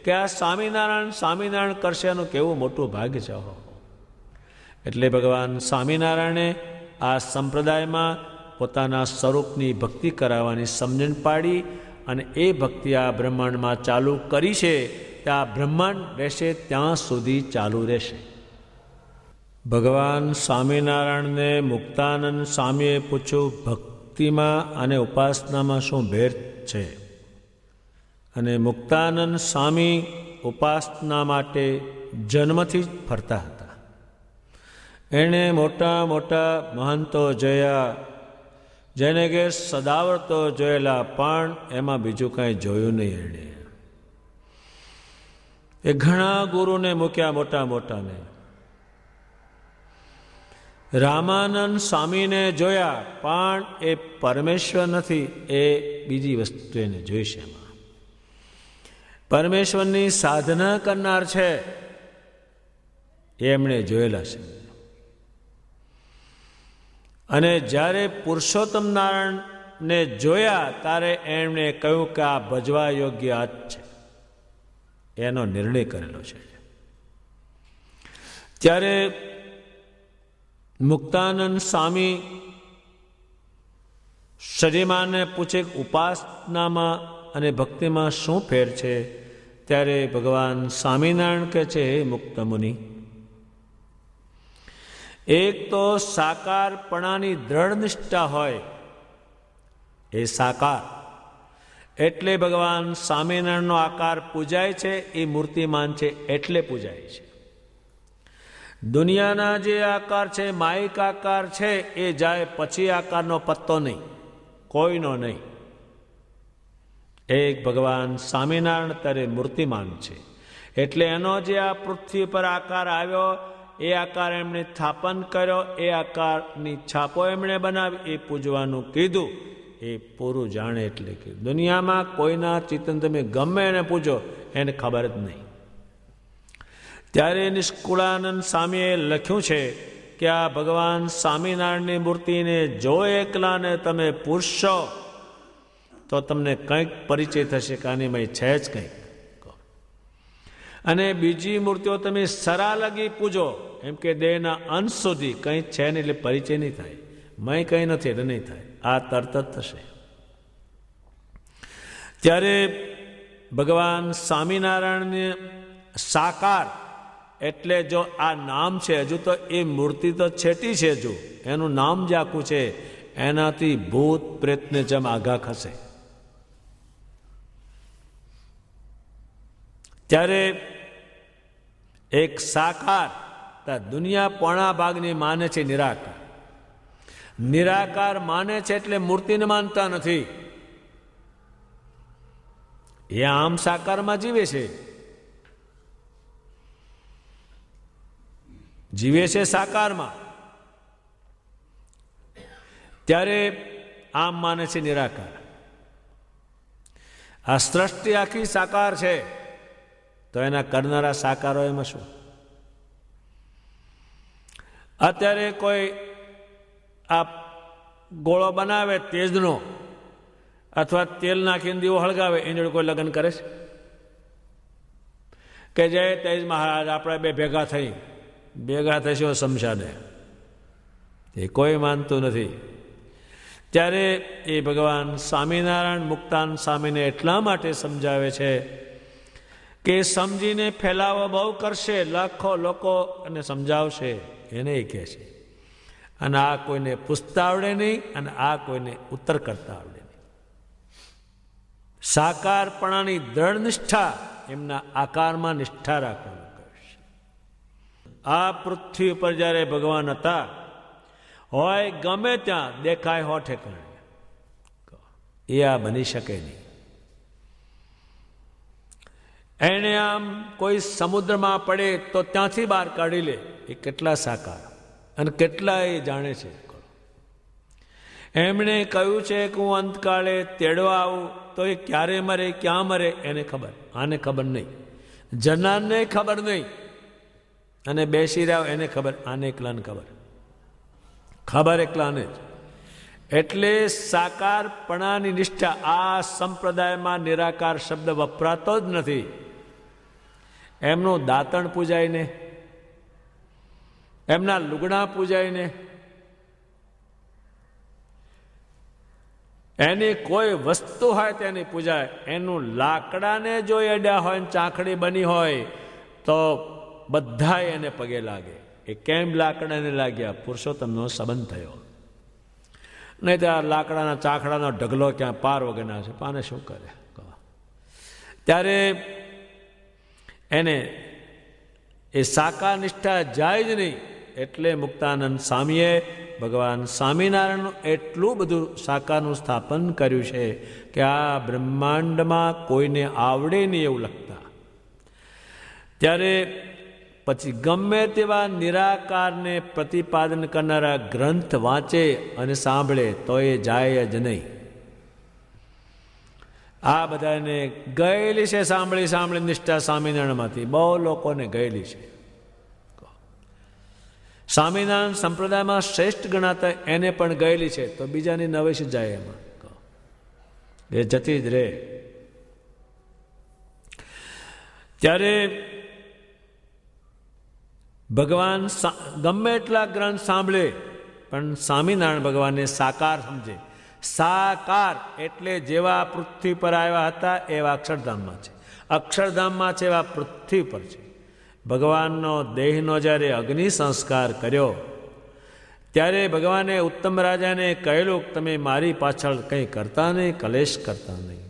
કે આ સ્વામિનારાયણ સ્વામિનારાયણ કરશે એનું કેવું મોટું ભાગ્ય છે. એટલે ભગવાન સ્વામિનારાયણે આ સંપ્રદાયમાં પોતાના સ્વરૂપની ભક્તિ કરાવવાની સમજણ પાડી અને એ ભક્તિ આ બ્રહ્માંડમાં ચાલુ કરી છે. ત્યાં બ્રહ્માંડ રહેશે ત્યાં સુધી ચાલુ રહેશે. ભગવાન સ્વામિનારાયણને મુક્તાનંદ સ્વામીએ પૂછ્યું, ભક્તિમાં અને ઉપાસનામાં શું ભેદ છે? અને મુક્તાનંદ સ્વામી ઉપાસના માટે જન્મથી જ ફરતા હતા. એણે મોટા મોટા મહંતો જોયા, જેને કે સદાવર્તો જોયેલા, પણ એમાં બીજું કાંઈ જોયું નહીં. એણે એ ઘણા ગુરુને મૂક્યા, મોટા મોટાને. રામાનંદ સ્વામીને જોયા, પણ એ પરમેશ્વર નથી, એ બીજી વસ્તુ એને જોઈશે. એમાં પરમેશ્વરની સાધના કરનાર છે એમણે જોયેલા છે. અને જ્યારે પુરુષોત્તમ નારાયણને જોયા ત્યારે એમણે કહ્યું કે આ ભજવા યોગ્ય આ જ છે, એનો નિર્ણય કરેલો છે. ત્યારે મુક્તાનંદ સ્વામી શ્રીમાનને પૂછે ઉપાસનામાં અને ભક્તિમાં શું ફેર છે? ત્યારે ભગવાન સ્વામિનારાયણ કહે છે, હે મુક્ત મુનિ, એક તો સાકારપણાની દ્રઢ નિષ્ઠા હોય, એ સાકાર એટલે ભગવાન સ્વામિનારાયણનો આકાર પૂજાય છે, એ મૂર્તિમાન છે એટલે પૂજાય છે. દુનિયાના જે આકાર છે, માયિક આકાર છે, એ જાય પછી આકારનો પત્તો નહીં, કોઈનો નહીં. એક ભગવાન સ્વામિનારાયણ ત્યારે મૂર્તિમાન છે. એટલે એનો જે આ પૃથ્વી પર આકાર આવ્યો, એ આકાર એમણે સ્થાપન કર્યો, એ આકારની છાપો એમણે બનાવી, એ પૂજવાનું કીધું. એ પૂરું જાણે એટલે કે દુનિયામાં કોઈના ચિંતન તમે ગમે એને પૂજો, એને ખબર જ નહીં. ત્યારે નિષ્કુળાનંદ સ્વામીએ લખ્યું છે કે આ ભગવાન સ્વામિનારાયણની મૂર્તિને જો એકલાને તમે પૂછશો તો તમને કંઈક પરિચય થશે કે આની છે જ કંઈક. અને બીજી મૂર્તિઓ તમે સરાલગી પૂજો, એમ કે દેહના અંશ સુધી કંઈ છે નહીં એટલે પરિચય નહીં થાય, મય કંઈ નથી એટલે નહીં થાય, આ તરત જ થશે. ત્યારે ભગવાન સ્વામિનારાયણને સાકાર એટલે જો આ નામ છે, હજુ તો એ મૂર્તિ તો છેટી છે, હજુ એનું નામ જ આખું છે, એનાથી ભૂત પ્રેતને જેમ આઘા ખસે. ત્યારે એક સાકાર દુનિયા પોણા ભાગની માને છે નિરાકાર. નિરાકાર માને છે એટલે મૂર્તિને માનતા નથી. એ આમ સાકારમાં જીવે છે, જીવે છે સાકારમાં. ત્યારે આમ માને છે નિરાકાર. આ સૃષ્ટિ આખી સાકાર છે, તો એના કરનારા સાકારો એમાં શું? અત્યારે કોઈ આ ગોળો બનાવે તેજનો, અથવા તેલ નાખીને દીવો હળગાવે, એની જોડે કોઈ લગ્ન કરે છે કે જય તેજ મહારાજ આપણે બે ભેગા થઈશું શમશાને? એ કોઈ માનતું નથી. ત્યારે એ ભગવાન સ્વામિનારાયણ મુક્તાન સ્વામીને એટલા માટે સમજાવે છે કે સમજીને ફેલાવો બહુ કરશે, લાખો લોકો અને સમજાવશે, એને એ કહે છે. અને આ કોઈને પૂછતા આવડે નહીં, અને આ કોઈને ઉત્તર કરતા આવડે નહીં. સાકારપણાની દ્રઢ નિષ્ઠા, એમના આકારમાં નિષ્ઠા રાખવાનું કહે છે. આ પૃથ્વી ઉપર જ્યારે ભગવાન હતા હોય, ગમે ત્યાં દેખાય હો ઠેકાણે, એ આ બની શકે નહીં. એને આમ કોઈ સમુદ્રમાં પડે તો ત્યાંથી બહાર કાઢી લે, એ કેટલા સાકાર અને કેટલા એ જાણે છે. એમણે કહ્યું છે કે હું અંતકાળે તેડવા આવું તો એ ક્યારે મરે, ક્યાં મરે, એને ખબર. આને ખબર નહીં, જનારને ખબર નહીં, અને બેસી રહ્યો એને ખબર, આને એકલાને ખબર. ખબર એકલાને જ. એટલે સાકારપણાની નિષ્ઠા આ સંપ્રદાયમાં નિરાકાર શબ્દ વપરાતો જ નથી. એમનું દાંતણ પૂજાય ને, એમના લુગડા પૂજાય ને, એની કોઈ વસ્તુ હોય તેની પૂજાય. એનું લાકડાને જો અડ્યા હોય ને ચાંખડી બની હોય તો બધા એને પગે લાગે. એ કેમ લાકડાને લાગ્યા? પુરુષોત્તમનો સંબંધ થયો. નહીં તો આ લાકડાના ચાખડાનો ઢગલો ક્યાં પાર વગરના છે, પાને શું કરે? ત્યારે એને એ સાકાર નિષ્ઠા જાય જ નહીં. એટલે મુક્તાનંદ સ્વામીએ ભગવાન સ્વામિનારાયણનું એટલું બધું સાકારનું સ્થાપન કર્યું છે કે આ બ્રહ્માંડમાં કોઈને આવડે નહીં એવું લખતા. ત્યારે પછી ગમે તેવા નિરાકારને પ્રતિપાદન કરનારા ગ્રંથ વાંચે અને સાંભળે તો એ જાય જ નહીં. આ બધાને ગયેલી છે સાંભળી નિષ્ઠા સ્વામિનારાયણમાંથી. બહુ લોકોને ગયેલી છે. સ્વામિનારાયણ સંપ્રદાયમાં શ્રેષ્ઠ ગણાતા એને પણ ગયેલી છે, તો બીજાની નવેશ જાય એમાં, એ જતી જ રહે. ત્યારે ભગવાન ગમે એટલા ગ્રંથ સાંભળે પણ સ્વામિનારાયણ ભગવાનને સાકાર સમજે. સાકાર એટલે જેવા પૃથ્વી પર આવ્યા હતા એવા અક્ષરધામમાં છે, અક્ષરધામમાં છે એવા પૃથ્વી પર છે. ભગવાનનો દેહનો જ્યારે અગ્નિ સંસ્કાર કર્યો ત્યારે ભગવાને ઉત્તમ રાજાને કહેલું કે તમે મારી પાછળ કંઈ કરતા નહીં, કલેશ કરતા નહીં.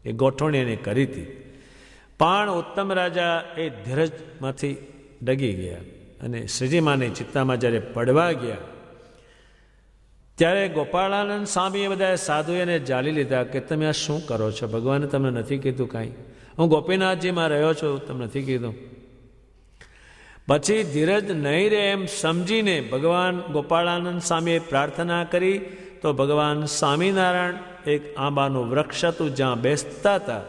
એ ગોઠવણી એને કરી હતી. પણ ઉત્તમ રાજા એ ધીરજમાંથી ડગી ગયા અને શ્રીજીમાની ચિત્તામાં જ્યારે પડવા ગયા ત્યારે ગોપાળાનંદ સ્વામીએ બધા સાધુઓને જાલી લીધા કે તમે આ શું કરો છો? ભગવાને તમને નથી કીધું કાંઈ? હું ગોપીનાથજીમાં રહ્યો છું, તમને નથી કીધું? પછી ધીરજ નહીં રહે એમ સમજીને ભગવાન ગોપાળાનંદ સ્વામીએ પ્રાર્થના કરી તો ભગવાન સ્વામિનારાયણ એક આંબાનું વૃક્ષ હતું જ્યાં બેસતા હતા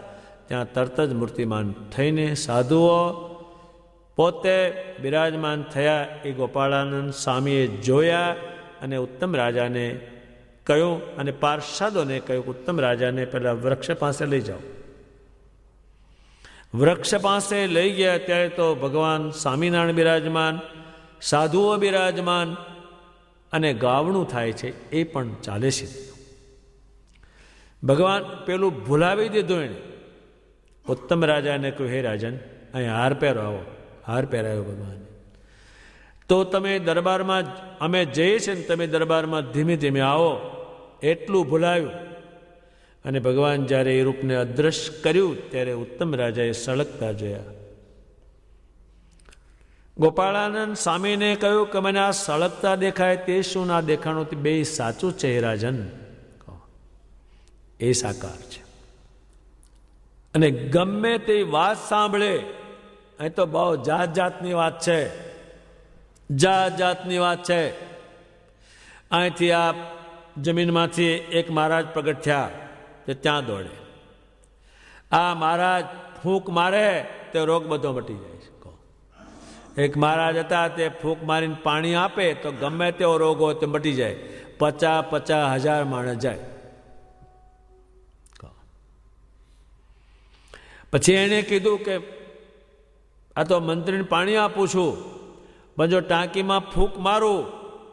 ત્યાં તરત જ મૂર્તિમાન થઈને સાધુઓ પોતે બિરાજમાન થયા. એ ગોપાળાનંદ સ્વામીએ જોયા અને ઉત્તમ રાજાને કહ્યું અને પાર્ષદોને કહ્યું કે ઉત્તમ રાજાને પહેલાં વૃક્ષ પાસે લઈ જાઓ. વૃક્ષ પાસે લઈ ગયા ત્યારે તો ભગવાન સ્વામિનારાયણ બિરાજમાન, સાધુઓ બિરાજમાન અને ગાવણું થાય છે એ પણ ચાલે છે. ભગવાન પેલું ભૂલાવી દીધું એને. ઉત્તમ રાજાને કહ્યું, હે રાજન અહીં હાર પહેરો, આવો. હાર પહેરાયો ભગવાને. તો તમે દરબારમાં, અમે જઈએ છીએ ને તમે દરબારમાં ધીમે ધીમે આવો, એટલું ભૂલાયું. અને ભગવાન જ્યારે એ રૂપને અદ્રશ્ય કર્યું ત્યારે ઉત્તમ રાજાએ સળગતા જોયા. ગોપાળાનંદ સ્વામીને કહ્યું કે મને આ સળગતા દેખાય તે શું ના દેખાણું? બે સાચું છે હે રાજન, એ સાકાર છે. અને ગમે તે વાત સાંભળે, અહીં તો બહુ જાત જાતની વાત છે, જાત જાતની વાત છે. અહીંથી આ જમીનમાંથી એક મહારાજ પ્રગટ થયા તે ત્યાં દોડે. આ મહારાજ ફૂંક મારે તે રોગ બધો મટી જાય છે. એક મહારાજ હતા તે ફૂંક મારીને પાણી આપે તો ગમે તેવો રોગ હોય તે મટી જાય. 50,000 માણસ જાય. પછી એણે કીધું કે આ તો મંત્રીને પાણી આપું છું, પણ જો ટાંકીમાં ફૂંક મારું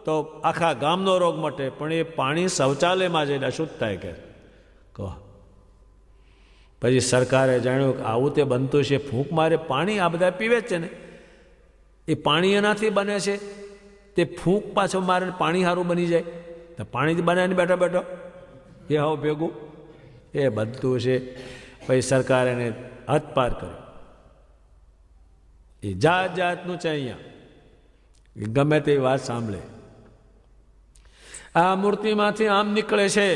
તો આખા ગામનો રોગ મટે, પણ એ પાણી શૌચાલયમાં જઈને અશુદ્ધ થાય કે કહો. પછી સરકારે જાણ્યું કે આવું તે બનતું છે, ફૂંક મારે પાણી આ બધા પીવે જ છે ને, એ પાણી એનાથી બને છે, તે ફૂંક પાછો મારે પાણી સારું બની જાય તો પાણીથી બનાવીને બેઠો બેઠો એ હાવ ભેગું એ બનતું છે. પછી સરકારે એને હદ પાર કર્યો. એ જાત જાતનું છે. અહીંયા ગમે તેવી વાત સાંભળે. આ મૂર્તિમાંથી આમ નીકળે છે,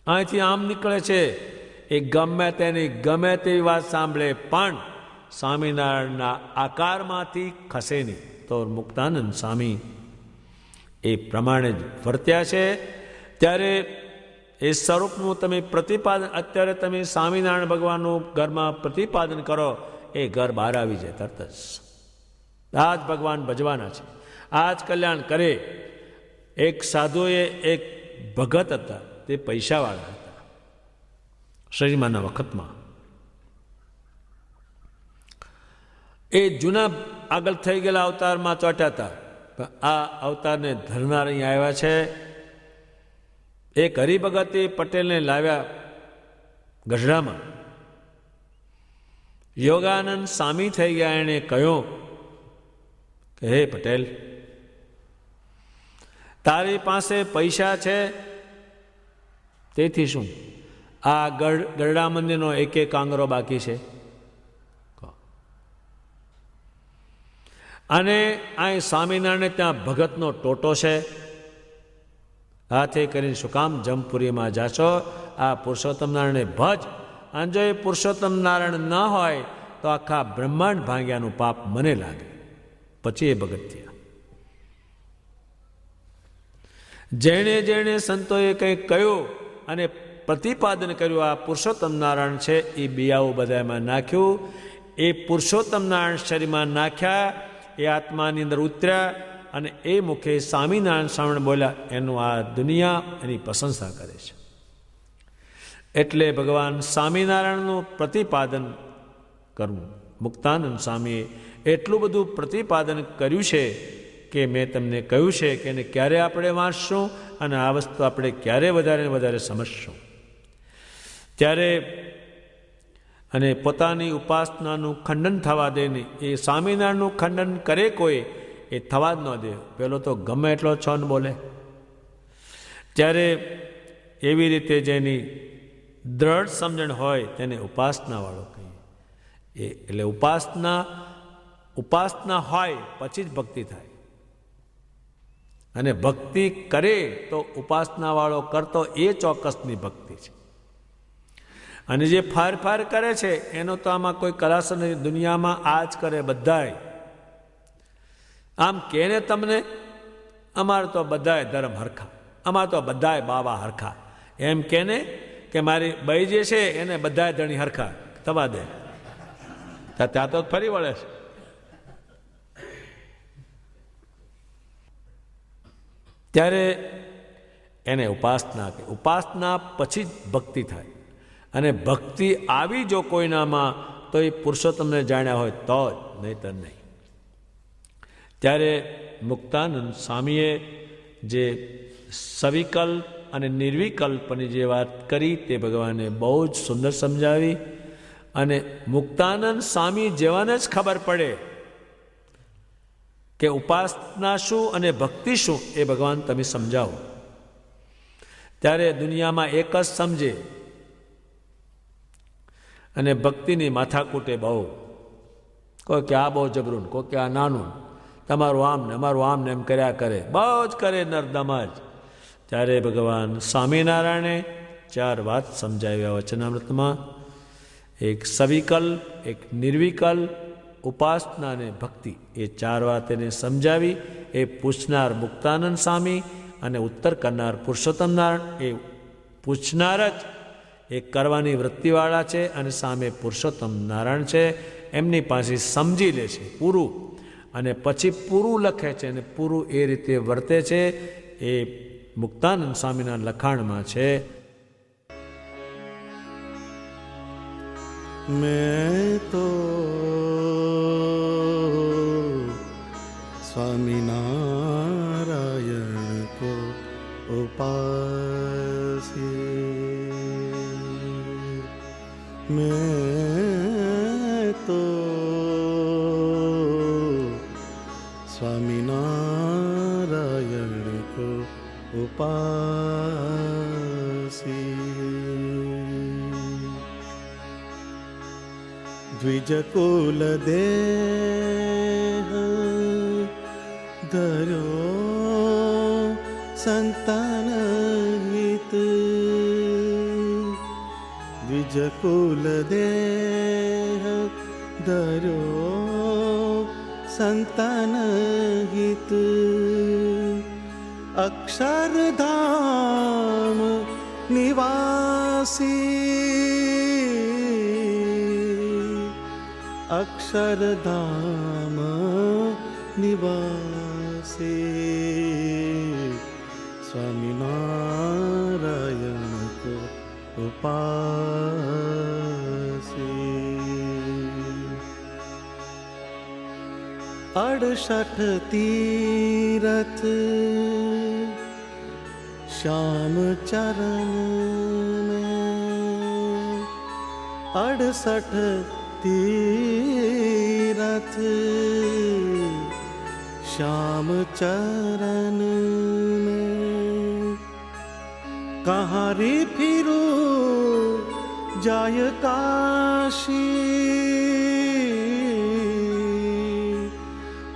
અહીંથી આમ નીકળે છે, એ ગમે તેની ગમે તેવી વાત સાંભળે પણ સ્વામિનારાયણના આકારમાંથી ખસે નહીં. તો મુક્તાનંદ સ્વામી એ પ્રમાણે જ વર્ત્યા છે. ત્યારે એ સ્વરૂપનું તમે પ્રતિપાદન, અત્યારે તમે સ્વામિનારાયણ ભગવાનનું ઘરમાં પ્રતિપાદન કરો, એ ઘર બહાર આવી જાય તરત જ. આ જ ભગવાન ભજવાના છે, આ જ કલ્યાણ કરે. એક સાધુએ એક ભગત હતા તે પૈસાવાળા હતા શ્રીમાના વખતમાં. એ જૂના આગળ થઈ ગયેલા અવતારમાં ચોટ્યા હતા, પણ આ અવતારને ધરનાર અહીંયા આવ્યા છે. એક હરિભગતે પટેલને લાવ્યા ગઢડામાં. યોગાનંદ સામી થઈ ગયા. એણે કહ્યું કે હે પટેલ, તારી પાસે પૈસા છે તેથી શું આ ગરડા મંદિરનો એક એક આંગરો બાકી છે? અને અહીં સ્વામિનારાયણ ત્યાં ભગતનો ટોટો છે. હાથે કરીને શું કામ જમપુરીમાં જાશો? આ પુરુષોત્તમ નારાયણને ભજ. અને જો એ પુરુષોત્તમ નારાયણ ન હોય તો આખા બ્રહ્માંડ ભાંગ્યાનું પાપ મને લાગે. પછી એ ભગત થયા. જેણે જેણે સંતોએ કંઈક કહ્યું અને પ્રતિપાદન કર્યું આ પુરુષોત્તમ નારાયણ છે, એ બિયાઓ બધામાં નાખ્યું. એ પુરુષોત્તમ નારાયણ શરીરમાં નાખ્યા, એ આત્માની અંદર ઉતર્યા અને એ મુખે સ્વામિનારાયણ શ્રવણ બોલ્યા. એનું આ દુનિયા એની પ્રશંસા કરે છે. એટલે ભગવાન સ્વામિનારાયણનું પ્રતિપાદન કરવું. મુક્તાનંદ સ્વામીએ એટલું બધું પ્રતિપાદન કર્યું છે કે મેં તમને કહ્યું છે કે એને ક્યારે આપણે વાંચશું અને આ વસ્તુ આપણે ક્યારે વધારે ને વધારે સમજશું. ત્યારે અને પોતાની ઉપાસનાનું ખંડન થવા દે નહીં. એ સ્વામિનારાયણનું ખંડન કરે કોઈ, એ થવા જ ન દે. પેલો તો ગમે એટલો છન બોલે. ત્યારે એવી રીતે જેની દ્રઢ સમજણ હોય તેને ઉપાસનાવાળો કહીએ. એટલે ઉપાસના હોય પછી જ ભક્તિ થાય. અને ભક્તિ કરે તો ઉપાસનાવાળો કરતો એ ચોક્કસની ભક્તિ છે. અને જે ફાર કરે છે એનો તો આમાં કોઈ કલાસ નથી. દુનિયામાં આ જ કરે બધાય. આમ કેને તમને અમારે તો બધાય ધર્મ હરખા, અમારે તો બધાય બાવા હરખા, એમ કેને કે મારી બઈ જે છે એને બધાય ધણી હરખા થવા દે, ત્યાં તો ફરી વળે છે. ત્યારે એને ઉપાસના કે ઉપાસના પછી જ ભક્તિ થાય. અને ભક્તિ આવી જો કોઈનામાં તો એ પુરુષોત્તમને જાણ્યા હોય તો જ, નહીંતર નહીં. ત્યારે મુક્તાનંદ સ્વામીએ જે સવિકલ્પ અને નિર્વિકલ્પની જે વાત કરી તે ભગવાને બહુ જ સુંદર સમજાવી. અને મુક્તાનંદ સ્વામી જેવાને જ ખબર પડે કે ઉપાસના શું અને ભક્તિ શું એ ભગવાન તમે સમજાવો. ત્યારે દુનિયામાં એક જ સમજે. અને ભક્તિની માથાકૂટે બહુ, કોઈ કે આ બહુ જબરું, કોઈ કે આ નાનું, તમારું આમ ને અમારું આમ ને એમ કર્યા કરે, બહુ જ કરે નરદમા જ. ત્યારે ભગવાન સ્વામિનારાયણે 4 વાત સમજાવ્યા વચનામૃતમાં. એક સવિકલ્પ, એક નિર્વિકલ્પ, ઉપાસના અને ભક્તિ, એ 4 વાત એને સમજાવી. એ પૂછનાર મુક્તાનંદ સ્વામી અને ઉત્તર કરનાર પુરુષોત્તમ નારાયણ. એ પૂછનાર જ એ કરવાની વૃત્તિવાળા છે અને સામે પુરુષોત્તમ નારાયણ છે. એમની પાસે સમજી લે છે પૂરું, અને પછી પૂરું લખે છે અને પૂરું એ રીતે વર્તે છે. એ મુક્તાનંદ સ્વામીના લખાણમાં છે. मैं तो स्वामीनारायण को उपासी, मैं तो स्वामीनारायण को उपासी. द्विजकुल देह धरो संतान हित, द्विजकुल देह धरो संतान हित. अक्षरधाम निवासी, अक्षरधाम निवासी स्वामीनारायण को उपासी। 68 तीरथ श्याम चरण में, 68 तीरथ श्याम चरण में। कहाँ रे फिरू जाय काशी,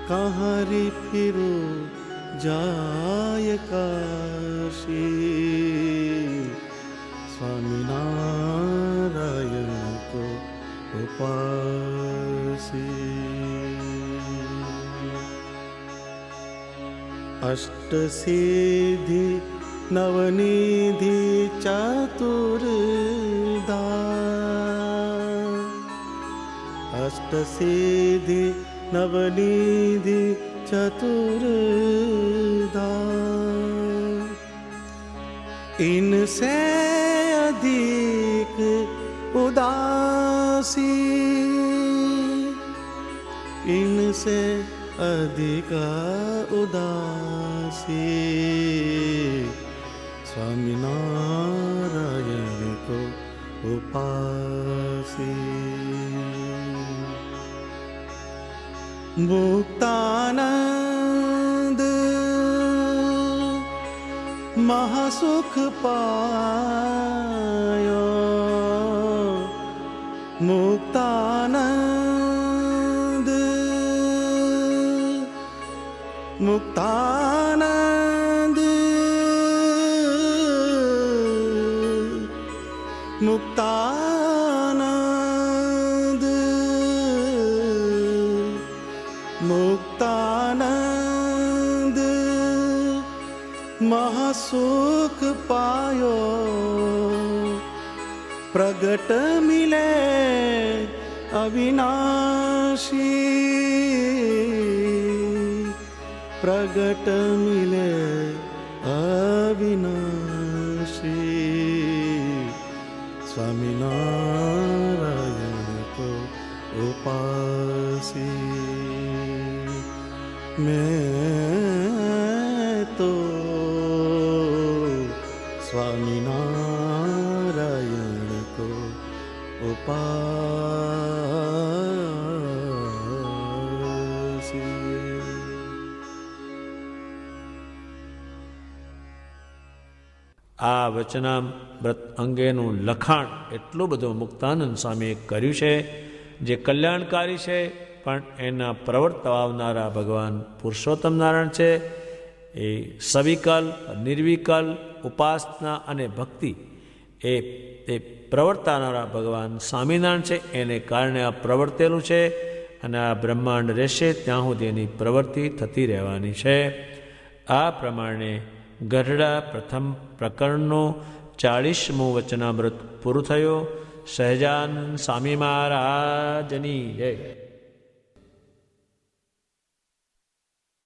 कहाँ रे फिरू जाय काशी। स्वामीनारायण को उपासी। 8 सिद्धि नवनिधि चतुर्धा, 8 सिद्धि नवनिधि चतुर्धा। इनसे अधिक उदासी, इनसे अधिक उदासी। स्वामीनारायण को उपासी। मुक्तानंद महासुख पायो, मुक्तानंद मुक्तानंद मुक्तानंद मुक्तानंद महासुख पायो। प्रगट मिले अविनाशी, प्रगट मिले अविनाशी। स्वामीनारायण को उपासी। मैं तो स्वामीनारायण को उपासी। આ વચનામૃત અંગેનું લખાણ એટલું બધું મુક્તાનંદ સ્વામીએ કર્યું છે, જે કલ્યાણકારી છે, પણ એના પ્રવર્તવાવનારા ભગવાન પુરુષોત્તમ નારાયણ છે. એ સવિકલ્પ, નિર્વિકલ્પ ઉપાસના અને ભક્તિ એ પ્રવર્તાનારા ભગવાન સ્વામિનારાયણ છે. એને કારણે આ પ્રવર્તેલું છે અને આ બ્રહ્માંડ રહેશે ત્યાં સુધી એની પ્રવૃત્તિ થતી રહેવાની છે. આ પ્રમાણે ગઢડા પ્રથમ પ્રકરણનું 40મું વચનામૃત પૂરું થયું. સહજાનંદ સ્વામી મહારાજની જય.